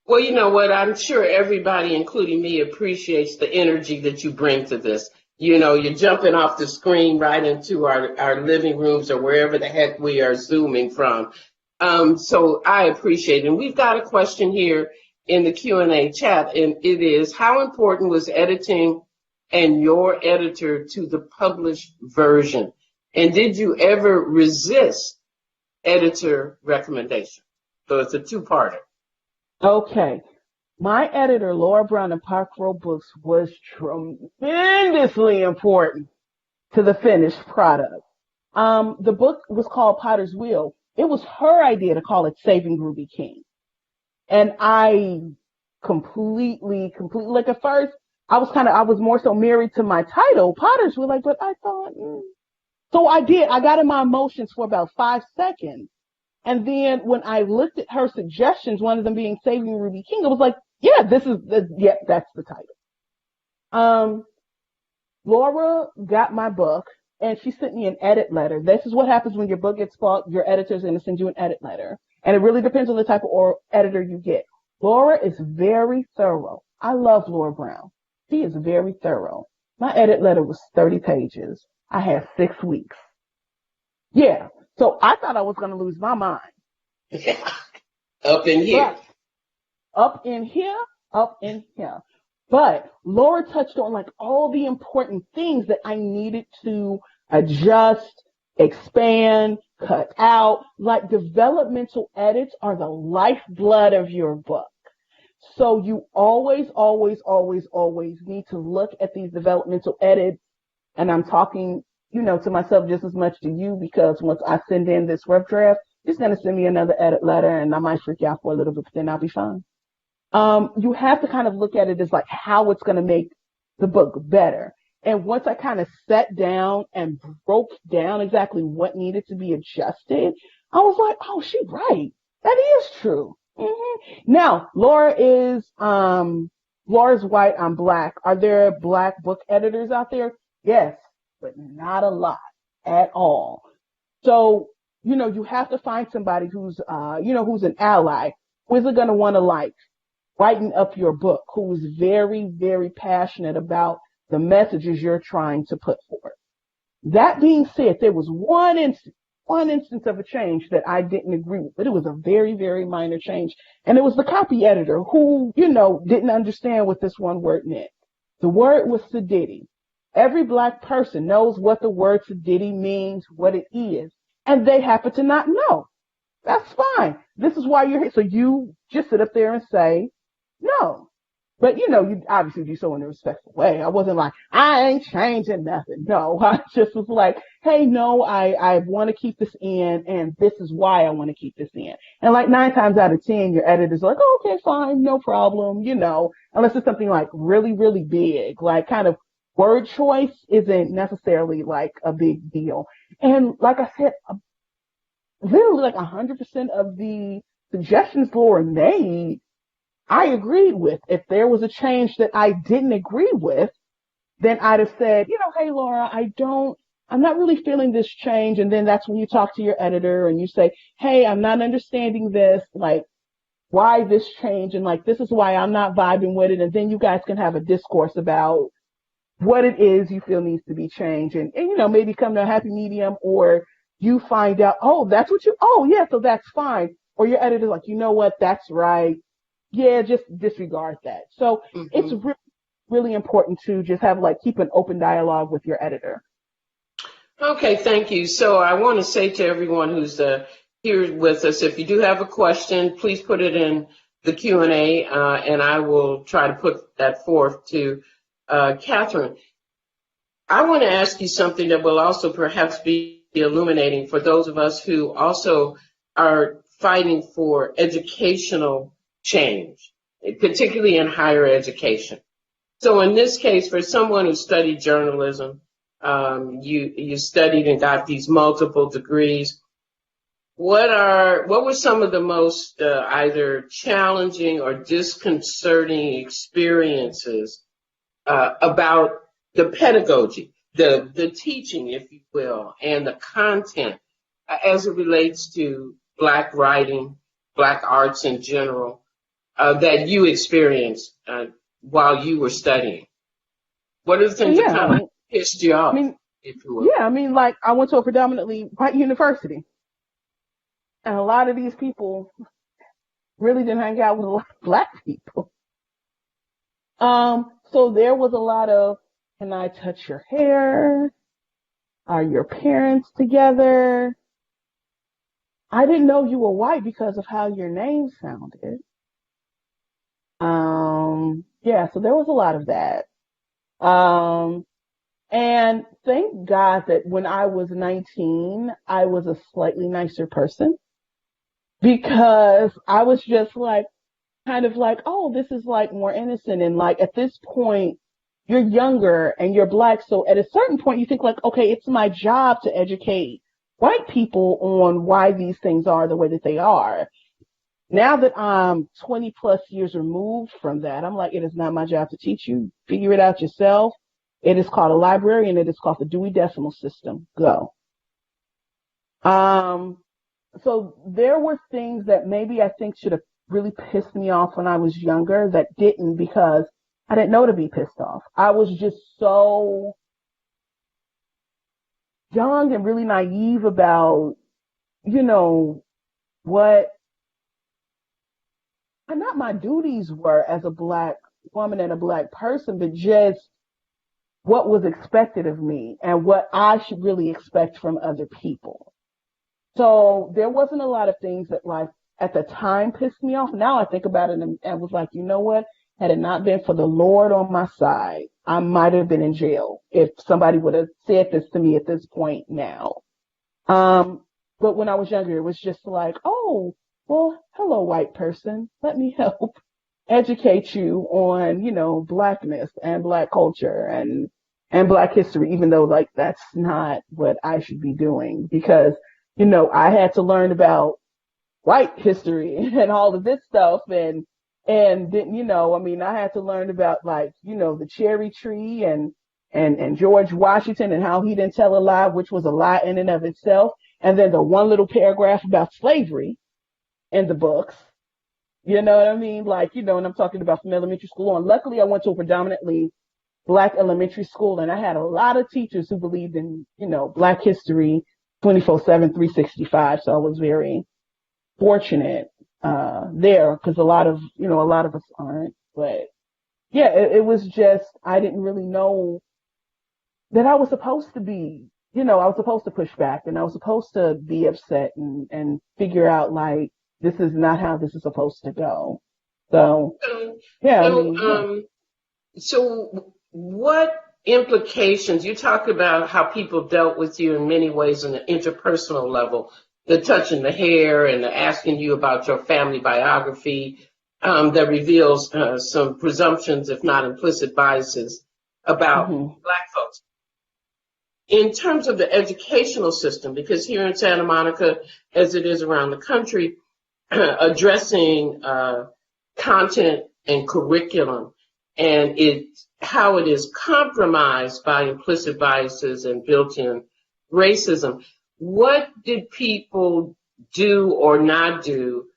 Well, you know what? I'm sure everybody, including me, appreciates the energy that you bring to this. You know, you're jumping off the screen right into our living rooms or wherever the heck we are Zooming from. So I appreciate it. And we've got a question here in the Q&A chat, and it is, how important was editing and your editor to the published version? And did you ever resist editor recommendation? So it's a two-parter. Okay. My editor, Laura Brown of Park Row Books, was tremendously important to the finished product. The book was called Potter's Wheel. It was her idea to call it Saving Ruby King. And I completely, like at first, I was more so married to my title, Potter's Wheel, but I thought, So I did. I got in my emotions for about 5 seconds. And then when I looked at her suggestions, one of them being Saving Ruby King, I was like, yeah, that's the title. Laura got my book and she sent me an edit letter. This is what happens when your book gets bought. Your editor's going to send you an edit letter. And it really depends on the type of editor you get. Laura is very thorough. I love Laura Brown. She is very thorough. My edit letter was 30 pages. I had 6 weeks. Yeah. So I thought I was going to lose my mind. Up in here. Up in here. But Laura touched on like all the important things that I needed to adjust, expand, cut out. Like developmental edits are the lifeblood of your book. So you always need to look at these developmental edits. And I'm talking, to myself just as much to you, because once I send in this rough draft, it's going to send me another edit letter and I might freak out for a little bit, but then I'll be fine. You have to kind of look at it as like how it's going to make the book better. And once I kind of sat down and broke down exactly what needed to be adjusted, I was like, oh, she's right. That is true. Mm-hmm. Now, Laura's white, I'm black. Are there black book editors out there? Yes, but not a lot at all. So, you have to find somebody who's an ally, who isn't going to want to like writing up your book, who's very, very passionate about the messages you're trying to put forth. That being said, there was one instance of a change that I didn't agree with, but it was a very, very minor change. And it was the copy editor who, didn't understand what this one word meant. The word was sedity. Every black person knows what the word sedity means, what it is, and they happen to not know. That's fine. This is why you're here. So you just sit up there and say, no. But, you obviously do so in a respectful way. I wasn't like, I ain't changing nothing. No, I just was like, hey, no, I want to keep this in, and this is why I want to keep this in. And like 9 times out of 10, your editor's like, oh, okay, fine, no problem, unless it's something like really, really big, like kind of word choice isn't necessarily like a big deal. And like I said, literally like 100% of the suggestions Laura made, I agreed with. If there was a change that I didn't agree with, then I'd have said, hey, Laura, I'm not really feeling this change. And then that's when you talk to your editor and you say, hey, I'm not understanding this, like, why this change? And like, this is why I'm not vibing with it. And then you guys can have a discourse about what it is you feel needs to be changed and maybe come to a happy medium, or you find out, oh, yeah, so that's fine. Or your editor's like, you know what, that's right. Yeah, just disregard that. So It's really, really important to just have keep an open dialogue with your editor. Okay, thank you. So I want to say to everyone who's here with us, if you do have a question, please put it in the Q&A, and I will try to put that forth to Catherine. I want to ask you something that will also perhaps be illuminating for those of us who also are fighting for educational change, particularly in higher education. So in this case, for someone who studied journalism, you studied and got these multiple degrees, what were some of the most either challenging or disconcerting experiences about the pedagogy, the teaching, if you will, and the content as it relates to Black writing, Black arts in general? that you experienced while you were studying? What are the things that kind of pissed you off, if you will? Yeah, like I went to a predominantly white university, and a lot of these people really didn't hang out with a lot of black people. So there was a lot of, can I touch your hair? Are your parents together? I didn't know you were white because of how your name sounded. Yeah, so there was a lot of that. And thank God that when I was 19, I was a slightly nicer person, because I was just like, kind of like, oh, this is like more innocent. And like at this point, you're younger and you're black. So at a certain point, you think like, okay, it's my job to educate white people on why these things are the way that they are. Now that I'm 20 plus years removed from that, I'm like, it is not my job to teach you. Figure it out yourself. It is called a library, and it is called the Dewey Decimal System. Go. So there were things that maybe I think should have really pissed me off when I was younger that didn't, because I didn't know to be pissed off. I was just so young and really naive about, what not my duties were as a black woman and a black person, but just what was expected of me and what I should really expect from other people. So there wasn't a lot of things that like at the time pissed me off. Now I think about it and was like, you know what? Had it not been for the Lord on my side, I might have been in jail if somebody would have said this to me at this point now. But when I was younger, it was just like, oh, well, hello, white person. Let me help educate you on, blackness and black culture and black history, even though like that's not what I should be doing, because, I had to learn about white history and all of this stuff and didn't, I had to learn about like, the cherry tree and George Washington and how he didn't tell a lie, which was a lie in and of itself. And then the one little paragraph about slavery in the books, you know what I mean? Like, and I'm talking about from elementary school on. Luckily, I went to a predominantly black elementary school, and I had a lot of teachers who believed in, black history 24/7, 365. So I was very fortunate there, because a lot of us aren't. But yeah, it was just, I didn't really know that I was supposed to be, I was supposed to push back, and I was supposed to be upset and figure out like, this is not how this is supposed to go. So, yeah. So what implications, you talk about how people dealt with you in many ways on the interpersonal level, the touching the hair and the asking you about your family biography, that reveals some presumptions, if not implicit biases, about black folks. In terms of the educational system, because here in Santa Monica, as it is around the country, addressing content and curriculum and how it is compromised by implicit biases and built-in racism. What did people do or not do,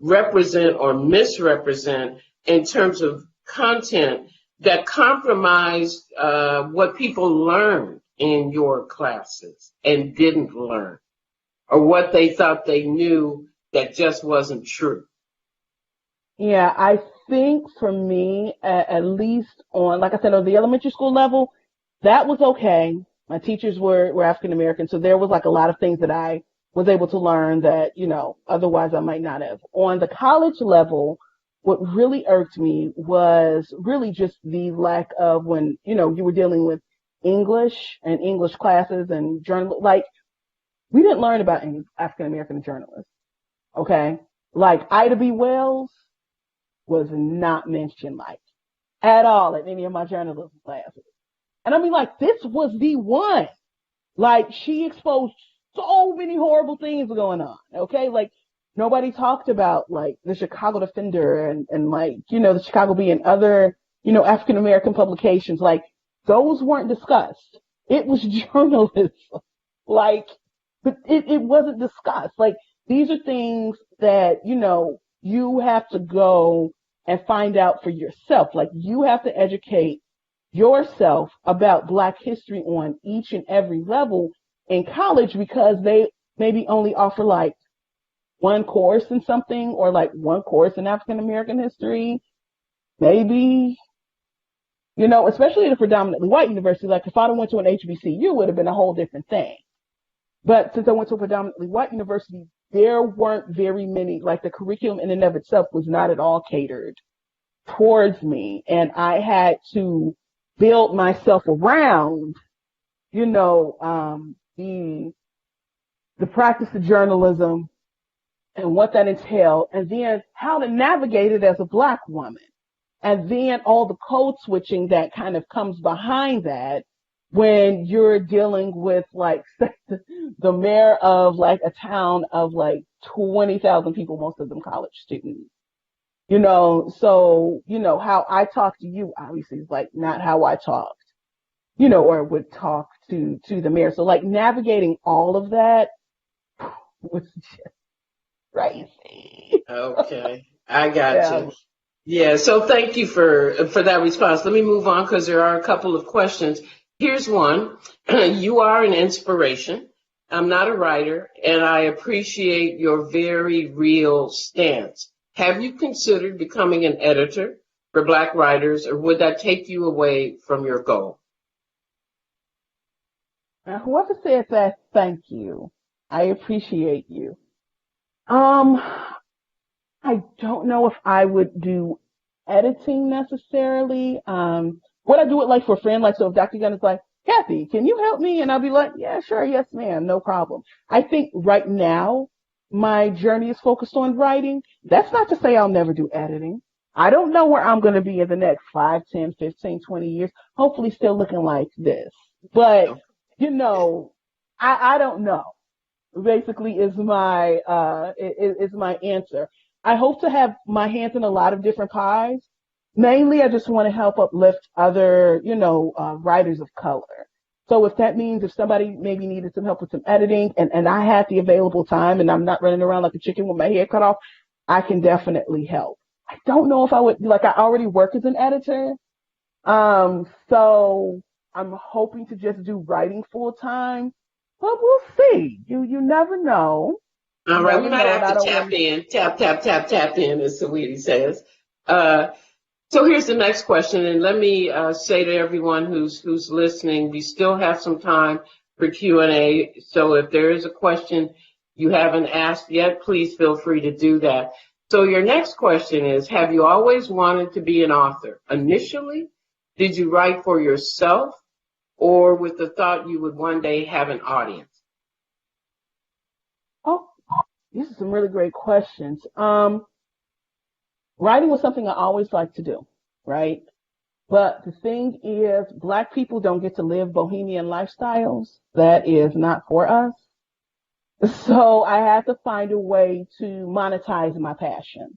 represent or misrepresent in terms of content that compromised what people learned in your classes and didn't learn, or what they thought they knew that just wasn't true? Yeah, I think for me, at least on, like I said, on the elementary school level, that was okay. My teachers were African American, so there was like a lot of things that I was able to learn that, otherwise I might not have. On the college level, what really irked me was really just the lack of, when, you were dealing with English and English classes and journal, like, we didn't learn about any African American journalists. Okay. Like Ida B. Wells was not mentioned like at all in any of my journalism classes. And I mean, like, this was the one, like, she exposed so many horrible things going on. Okay. Like, nobody talked about like the Chicago Defender and like, the Chicago Bee and other, African American publications. Like, those weren't discussed. It was journalism. Like, but it wasn't discussed. Like, these are things that, you have to go and find out for yourself. Like, you have to educate yourself about Black history on each and every level in college, because they maybe only offer like one course in something, or like one course in African American history, maybe, especially at a predominantly white university. Like, if I'd have went to an HBCU, it would have been a whole different thing. But since I went to a predominantly white university, there weren't very many, like, the curriculum in and of itself was not at all catered towards me. And I had to build myself around, the practice of journalism and what that entailed, and then how to navigate it as a Black woman. And then all the code switching that kind of comes behind that when you're dealing with, like, the mayor of, like, a town of, like, 20,000 people, most of them college students. So, how I talk to you, obviously, is, like, not how I talked, or would talk to the mayor. So, like, navigating all of that was just crazy. Okay, I got you. Yeah, so thank you for that response. Let me move on, because there are a couple of questions. Here's one. You are an inspiration. I'm not a writer, and I appreciate your very real stance. Have you considered becoming an editor for Black writers, or would that take you away from your goal? Now, whoever said that, thank you. I appreciate you. I don't know if I would do editing necessarily. Would I do it, like, for a friend? Like, so if Dr. Gunn is like, Kathy, can you help me? And I'll be like, yeah, sure. Yes, ma'am. No problem. I think right now my journey is focused on writing. That's not to say I'll never do editing. I don't know where I'm going to be in the next 5, 10, 15, 20 years. Hopefully still looking like this. But, I don't know. Basically is my answer. I hope to have my hands in a lot of different pies. Mainly, I just want to help uplift other, writers of color. So if that means if somebody maybe needed some help with some editing, and I had the available time and I'm not running around like a chicken with my head cut off, I can definitely help. I don't know if I would, like, I already work as an editor. So I'm hoping to just do writing full time, but we'll see. You never know. All right, we might have to tap in, as Saweetie says. So here's the next question, and let me say to everyone who's listening, we still have some time for Q&A. So if there is a question you haven't asked yet, please feel free to do that. So your next question is, have you always wanted to be an author? Initially, did you write for yourself, or with the thought you would one day have an audience? Oh, these are some really great questions. Writing was something I always liked to do, right? But the thing is, Black people don't get to live bohemian lifestyles. That is not for us. So I had to find a way to monetize my passion.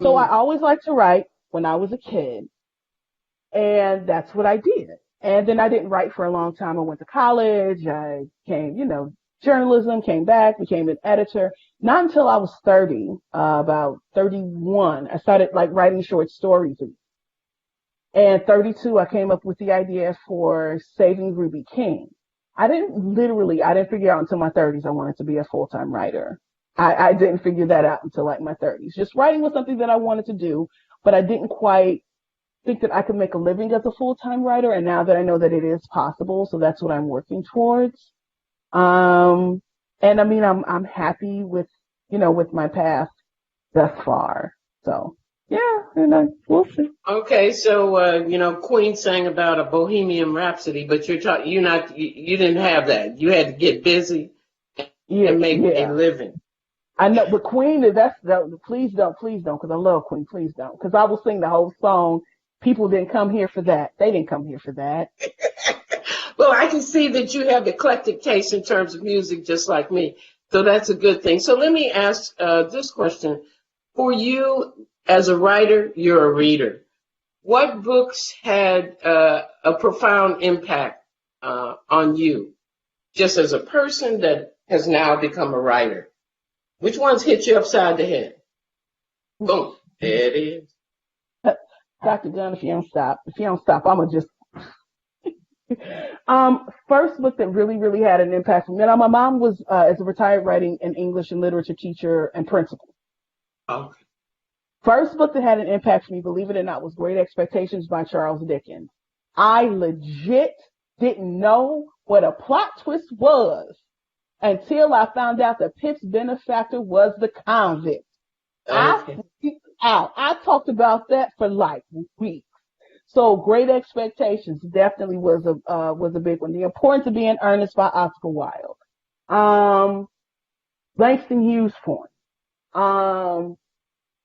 So I always liked to write when I was a kid, and that's what I did. And then I didn't write for a long time. I went to college. I came, journalism, came back, became an editor. Not until I was 30, about 31, I started, like, writing short stories. And 32, I came up with the idea for Saving Ruby King. I didn't figure out until my 30s I wanted to be a full-time writer. I didn't figure that out until, like, my 30s. Just writing was something that I wanted to do, but I didn't quite think that I could make a living as a full-time writer. And now that I know that it is possible, so that's what I'm working towards. And I mean, I'm happy with, with my path thus far. So yeah, we'll see. Okay. So, Queen sang about a Bohemian Rhapsody, but you didn't have that. You had to get busy and make a living. I know, but Queen, please don't, because I love Queen, please don't. Because I will sing the whole song. People didn't come here for that. They didn't come here for that. Well, I can see that you have eclectic taste in terms of music, just like me. So that's a good thing. So let me ask this question. For you, as a writer, you're a reader. What books had a profound impact on you, just as a person that has now become a writer? Which ones hit you upside the head? Boom. There it is. Dr. Gunn, if you don't stop, I'm gonna just. First book that really, really had an impact on me. Now, my mom was is a retired writing and English and literature teacher and principal. Okay. First book that had an impact for me, believe it or not, was Great Expectations by Charles Dickens. I legit didn't know what a plot twist was until I found out that Pip's benefactor was the convict. Okay. I freaked out. I talked about that for like weeks. So Great Expectations definitely was a big one. The Importance of Being Earnest by Oscar Wilde. Langston Hughes poem.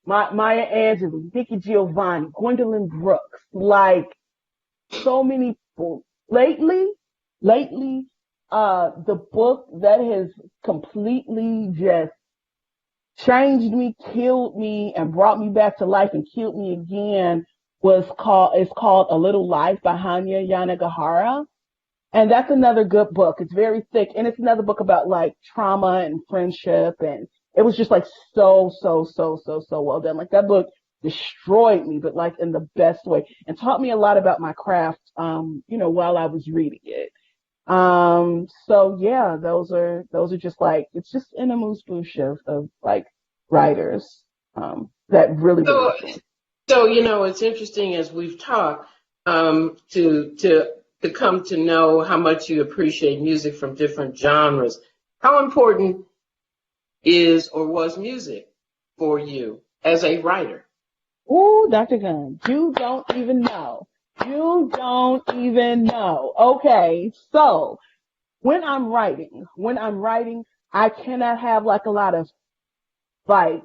Maya Angelou, Nikki Giovanni, Gwendolyn Brooks, like so many people. Lately, the book that has completely just changed me, killed me, and brought me back to life and killed me again is called A Little Life by Hanya Yanagihara. And that's another good book. It's very thick, and it's another book about like trauma and friendship, and it was just like so well done. Like that book destroyed me, but like in the best way, and taught me a lot about my craft, while I was reading it. So yeah, those are just like, it's just in a moose boosh of like writers, that really. So, it's interesting as we've talked, to come to know how much you appreciate music from different genres. How important is or was music for you as a writer? Ooh, Dr. Gunn, you don't even know. Okay, so when I'm writing, I cannot have like a lot of like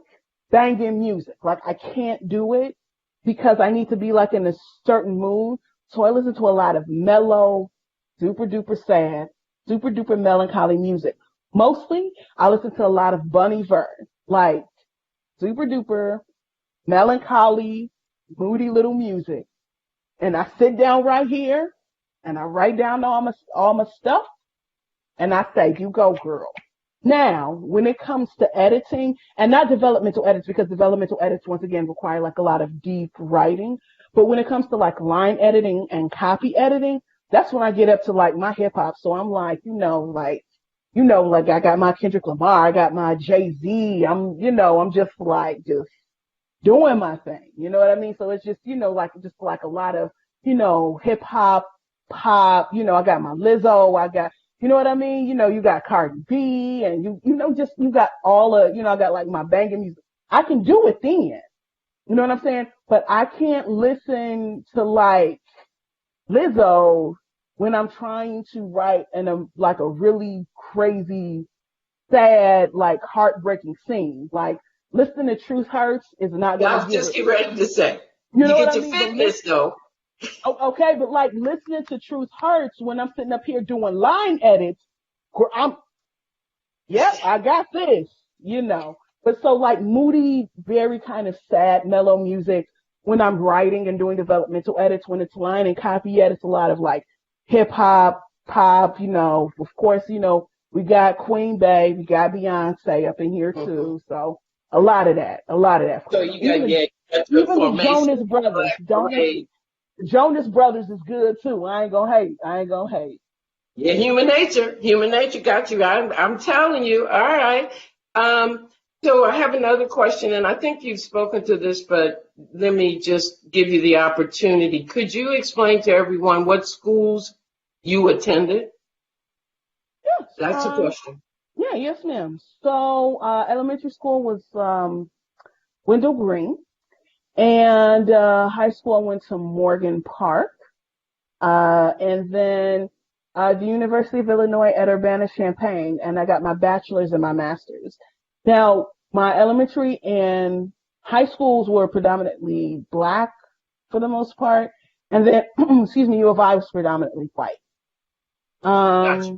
banging music. Like I can't do it because I need to be like in a certain mood. So I listen to a lot of mellow, super duper sad, super duper melancholy music. Mostly I listen to a lot of Bon Iver, like super duper melancholy, moody little music. And I sit down right here and I write down all my stuff and I say, you go, girl. Now, when it comes to editing, and not developmental edits, because developmental edits, once again, require like a lot of deep writing. But when it comes to like line editing and copy editing, that's when I get up to like my hip hop. So I'm like, like I got my Kendrick Lamar, I got my Jay-Z. I'm just doing my thing. You know what I mean? So it's just, like a lot of, hip hop, pop, I got my Lizzo, I got, you know what I mean? You got Cardi B and you got all of, I got like my banging music. I can do it then. You know what I'm saying? But I can't listen to like Lizzo when I'm trying to write like a really crazy, sad, like heartbreaking scene. Like listening to Truth Hurts is not going to I was just getting ready to say. You know get what your fitness though. Okay, but like listening to Truth Hurts when I'm sitting up here doing line edits, I got this, But so like moody, very kind of sad, mellow music when I'm writing and doing developmental edits, when it's line and copy edits, a lot of like hip hop, pop, of course, we got Queen Bey, we got Beyonce up in here too. So a lot of that. So you got, even the Jonas Brothers, Jonas Brothers is good too. I ain't gonna hate. Yeah, human nature got you. I'm telling you. All right. So I have another question, and I think you've spoken to this, but let me just give you the opportunity. Could you explain to everyone what schools you attended? Yes. That's a question. Yeah, yes, ma'am. So elementary school was Wendell Green. And high school, I went to Morgan Park. And then the University of Illinois at Urbana-Champaign, and I got my bachelor's and my master's. Now, my elementary and high schools were predominantly Black for the most part. And then, U of I was predominantly white. Gotcha.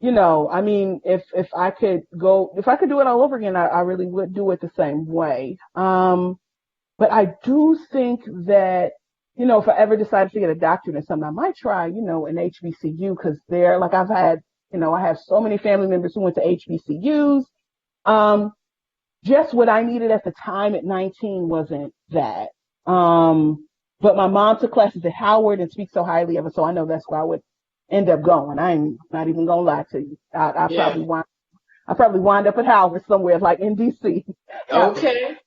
I mean, if I could do it all over again, I really would do it the same way. But I do think that, if I ever decided to get a doctorate in something, I might try, an HBCU, because they're like, I have so many family members who went to HBCUs. just what I needed at the time at 19 wasn't that. But my mom took classes at Howard and speaks so highly of it, so I know that's where I would end up going. I'm not even gonna lie to you. I probably wind up at Howard somewhere, like in DC. Okay.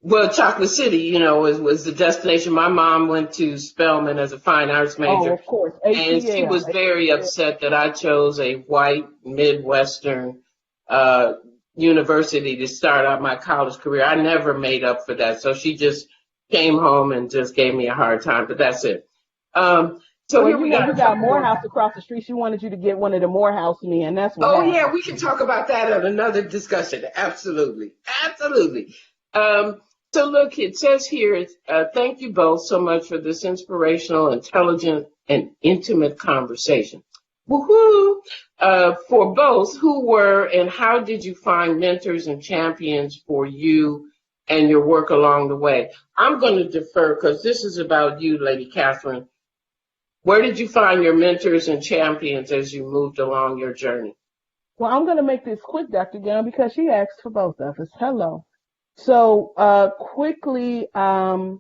Well, Chocolate City, you know, was the destination. My mom went to Spelman as a fine arts major. Oh, of course. And she was very upset that I chose a white Midwestern university to start out my college career. I never made up for that. So she just came home and just gave me a hard time, but that's it. So well, here we you got Morehouse across the street. She wanted you to get one of the Morehouse men. That's what happened. Yeah, we can talk about that at another discussion. Absolutely. So look, it says here, thank you both so much for this inspirational, intelligent, and intimate conversation. Woohoo! For both, who were and how did you find mentors and champions for you and your work along the way? I'm going to defer because this is about you, Lady Catherine. Where did you find your mentors and champions as you moved along your journey? Well, I'm going to make this quick, Dr. Gunn, because she asked for both of us. Hello. So quickly, my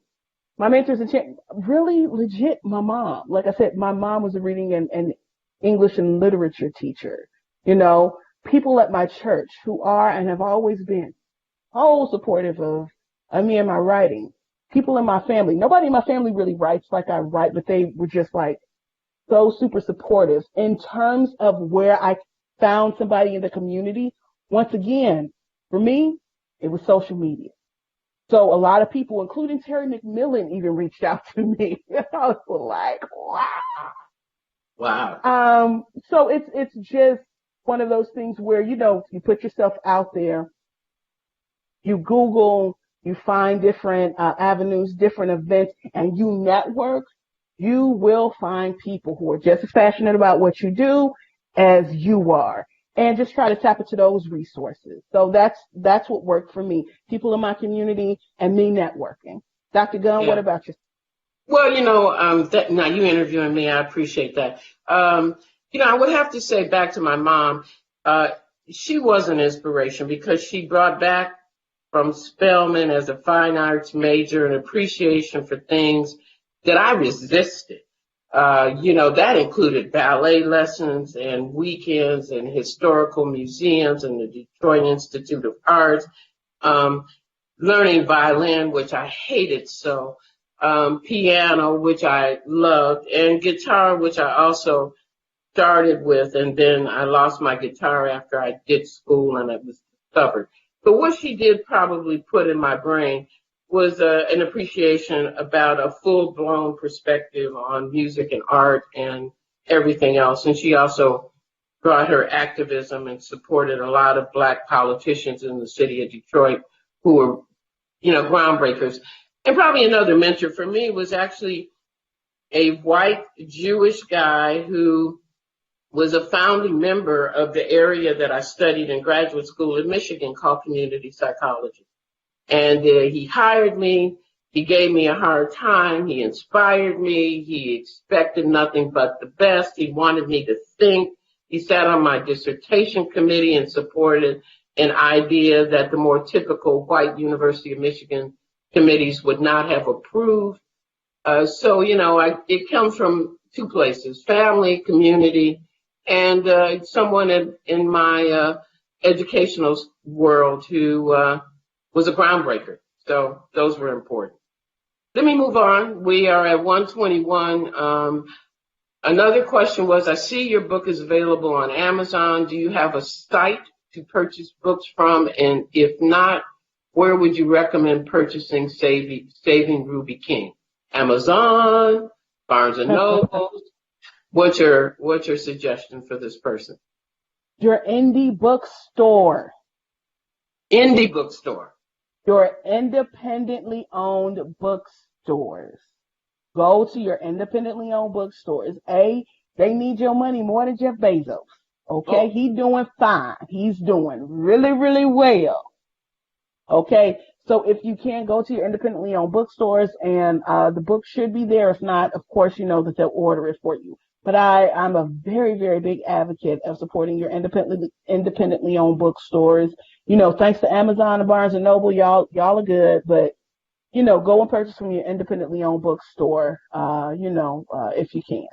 mentors and champions, really legit, my mom. Like I said, my mom was a reading and English and literature teacher. You know, people at my church who are and have always been so supportive of me and my writing. People in my family, nobody in my family really writes like I write, but they were just like so super supportive. In terms of where I found somebody in the community, once again, for me, it was social media. So a lot of people, including Terry McMillan, even reached out to me. I was like, wow. So it's just one of those things where, you know, you put yourself out there, you Google, you find different avenues, different events, and you network, you will find people who are just as passionate about what you do as you are. And just try to tap into those resources. So that's what worked for me. People in my community and me networking. Dr. Gunn, What about you? Well, you know, now you interviewing me, I appreciate that. You know, I would have to say back to my mom, she was an inspiration because she brought back from Spelman as a fine arts major an appreciation for things that I resisted. You know, that included ballet lessons and weekends and historical museums and the Detroit Institute of Arts, learning violin, which I hated so, piano, which I loved, and guitar, which I also started with, and then I lost my guitar after I did school and it was discovered. But what she did probably put in my brain was an appreciation about a full-blown perspective on music and art and everything else. And she also brought her activism and supported a lot of Black politicians in the city of Detroit who were, you know, groundbreakers. And probably another mentor for me was actually a white Jewish guy who was a founding member of the area that I studied in graduate school in Michigan called community psychology. And he hired me. He gave me a hard time. He inspired me. He expected nothing but the best. He wanted me to think. He sat on my dissertation committee and supported an idea that the more typical white University of Michigan committees would not have approved. So, you know, it comes from two places, family, community, and someone in my educational world who was a groundbreaker. So those were important. Let me move on. We are at 121. Another question was, I see your book is available on Amazon. Do you have a site to purchase books from? And if not, where would you recommend purchasing Saving Ruby King? Amazon, Barnes and Noble. What's your suggestion for this person? Your indie bookstore. Indie bookstore. Your independently owned bookstores. Go to your independently owned bookstores. They need your money more than Jeff Bezos. Okay? He's doing fine. He's doing really, really well. Okay? So if you can, go to your independently owned bookstores, and the book should be there. If not, of course, you know that they'll order it for you. But I'm a very, very big advocate of supporting your independently owned bookstores. Thanks to Amazon and Barnes and Noble, y'all are good, but go and purchase from your independently owned bookstore, if you can.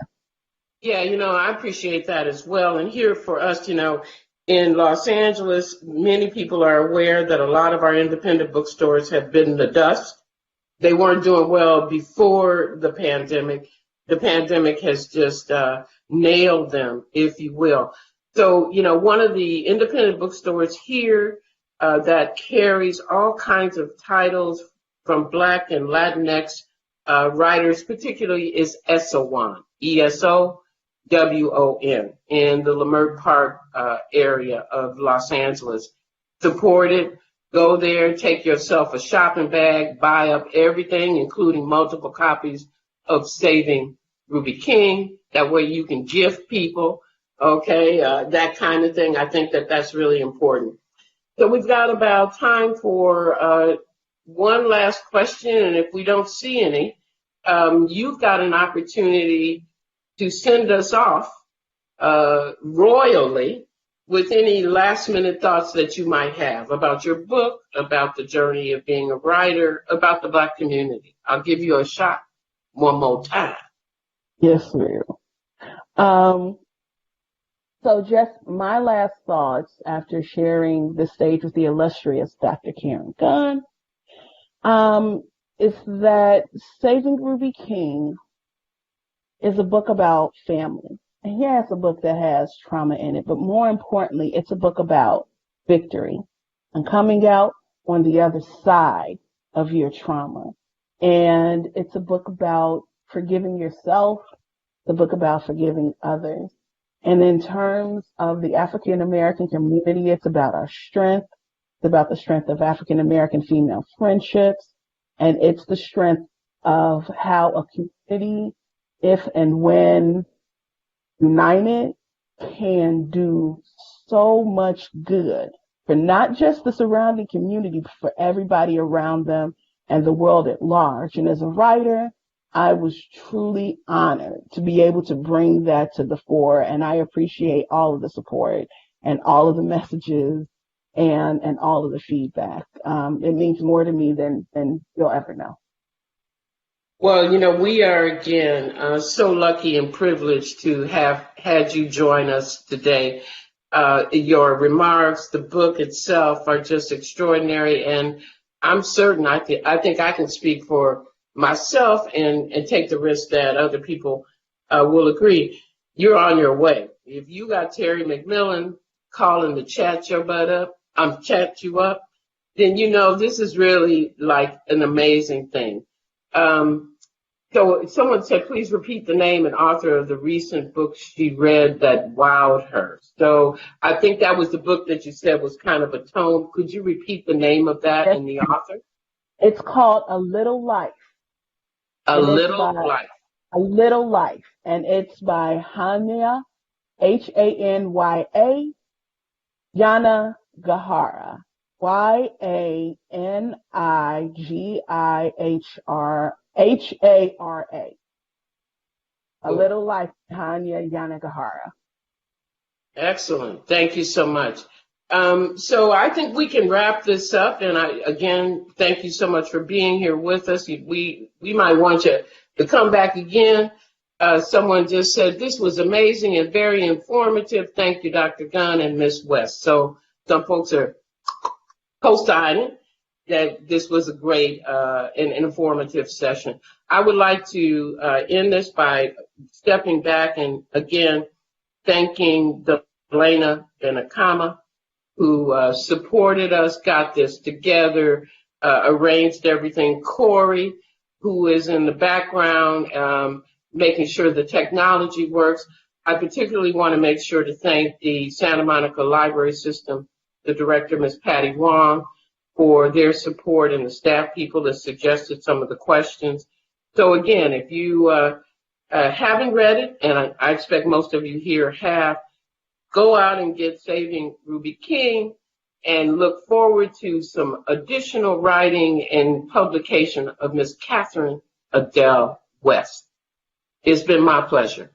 Yeah, I appreciate that as well. And here for us, in Los Angeles, many people are aware that a lot of our independent bookstores have bitten the dust. They weren't doing well before the pandemic. The pandemic has just nailed them, if you will. So, one of the independent bookstores here that carries all kinds of titles from Black and Latinx writers, particularly, is ESOWON, ESOWON, in the Leimert Park area of Los Angeles. Support it. Go there, take yourself a shopping bag, buy up everything, including multiple copies of Saving Ruby King. That way you can gift people, okay, that kind of thing. I think that that's really important. So we've got about time for one last question, and if we don't see any, you've got an opportunity to send us off royally with any last-minute thoughts that you might have about your book, about the journey of being a writer, about the Black community. I'll give you a shot one more time. Yes, ma'am. So just my last thoughts after sharing the stage with the illustrious Dr. Karen Gunn is that Saving Ruby King is a book about family. And yeah, it's a book that has trauma in it, but more importantly, it's a book about victory and coming out on the other side of your trauma. And it's a book about forgiving yourself, the book about forgiving others. And in terms of the African American community, it's about our strength. It's about the strength of African American female friendships. And it's the strength of how a community, if and when united, can do so much good for not just the surrounding community, but for everybody around them and the world at large. And as a writer, I was truly honored to be able to bring that to the fore, and I appreciate all of the support and all of the messages and all of the feedback. It means more to me than you'll ever know. Well, we are, again, so lucky and privileged to have had you join us today. Your remarks, the book itself are just extraordinary, and I'm certain I think I can speak for myself and take the risk that other people will agree. You're on your way. If you got Terry McMillan calling to chat your butt up, chat you up, then this is really like an amazing thing. So someone said, please repeat the name and author of the recent book she read that wowed her. So I think that was the book that you said was kind of a tome. Could you repeat the name of that and the author? It's called A Little Life. A Little Life. A Little Life. And it's by Hanya, Hanya, Yana Gahara. Yanigihara. A Little Life, Hanya Yanagihara. Excellent. Thank you so much. So I think we can wrap this up. And again, thank you so much for being here with us. We might want you to come back again. Someone just said, this was amazing and very informative. Thank you, Dr. Gunn and Ms. West. So some folks are co-signing that this was a great and informative session. I would like to end this by stepping back and, again, thanking Delana Benakama, who supported us, got this together, arranged everything. Corey, who is in the background, making sure the technology works. I particularly want to make sure to thank the Santa Monica Library System, the director, Ms. Patty Wong, for their support and the staff people that suggested some of the questions. So again, if you haven't read it, and I expect most of you here have, go out and get Saving Ruby King and look forward to some additional writing and publication of Ms. Catherine Adel West. It's been my pleasure.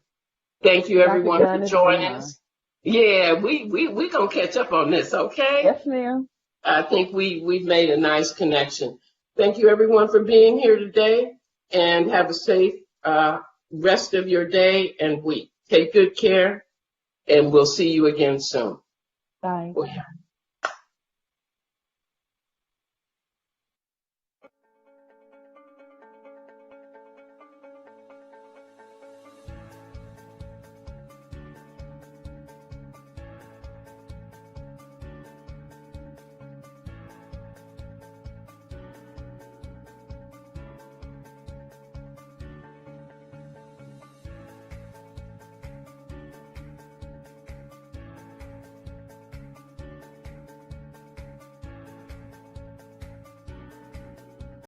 Thank you, everyone, for joining us. Yeah, we gonna catch up on this, okay? Yes, ma'am. I think we've made a nice connection. Thank you, everyone, for being here today, and have a safe rest of your day and week. Take good care, and we'll see you again soon. Bye. Well, yeah.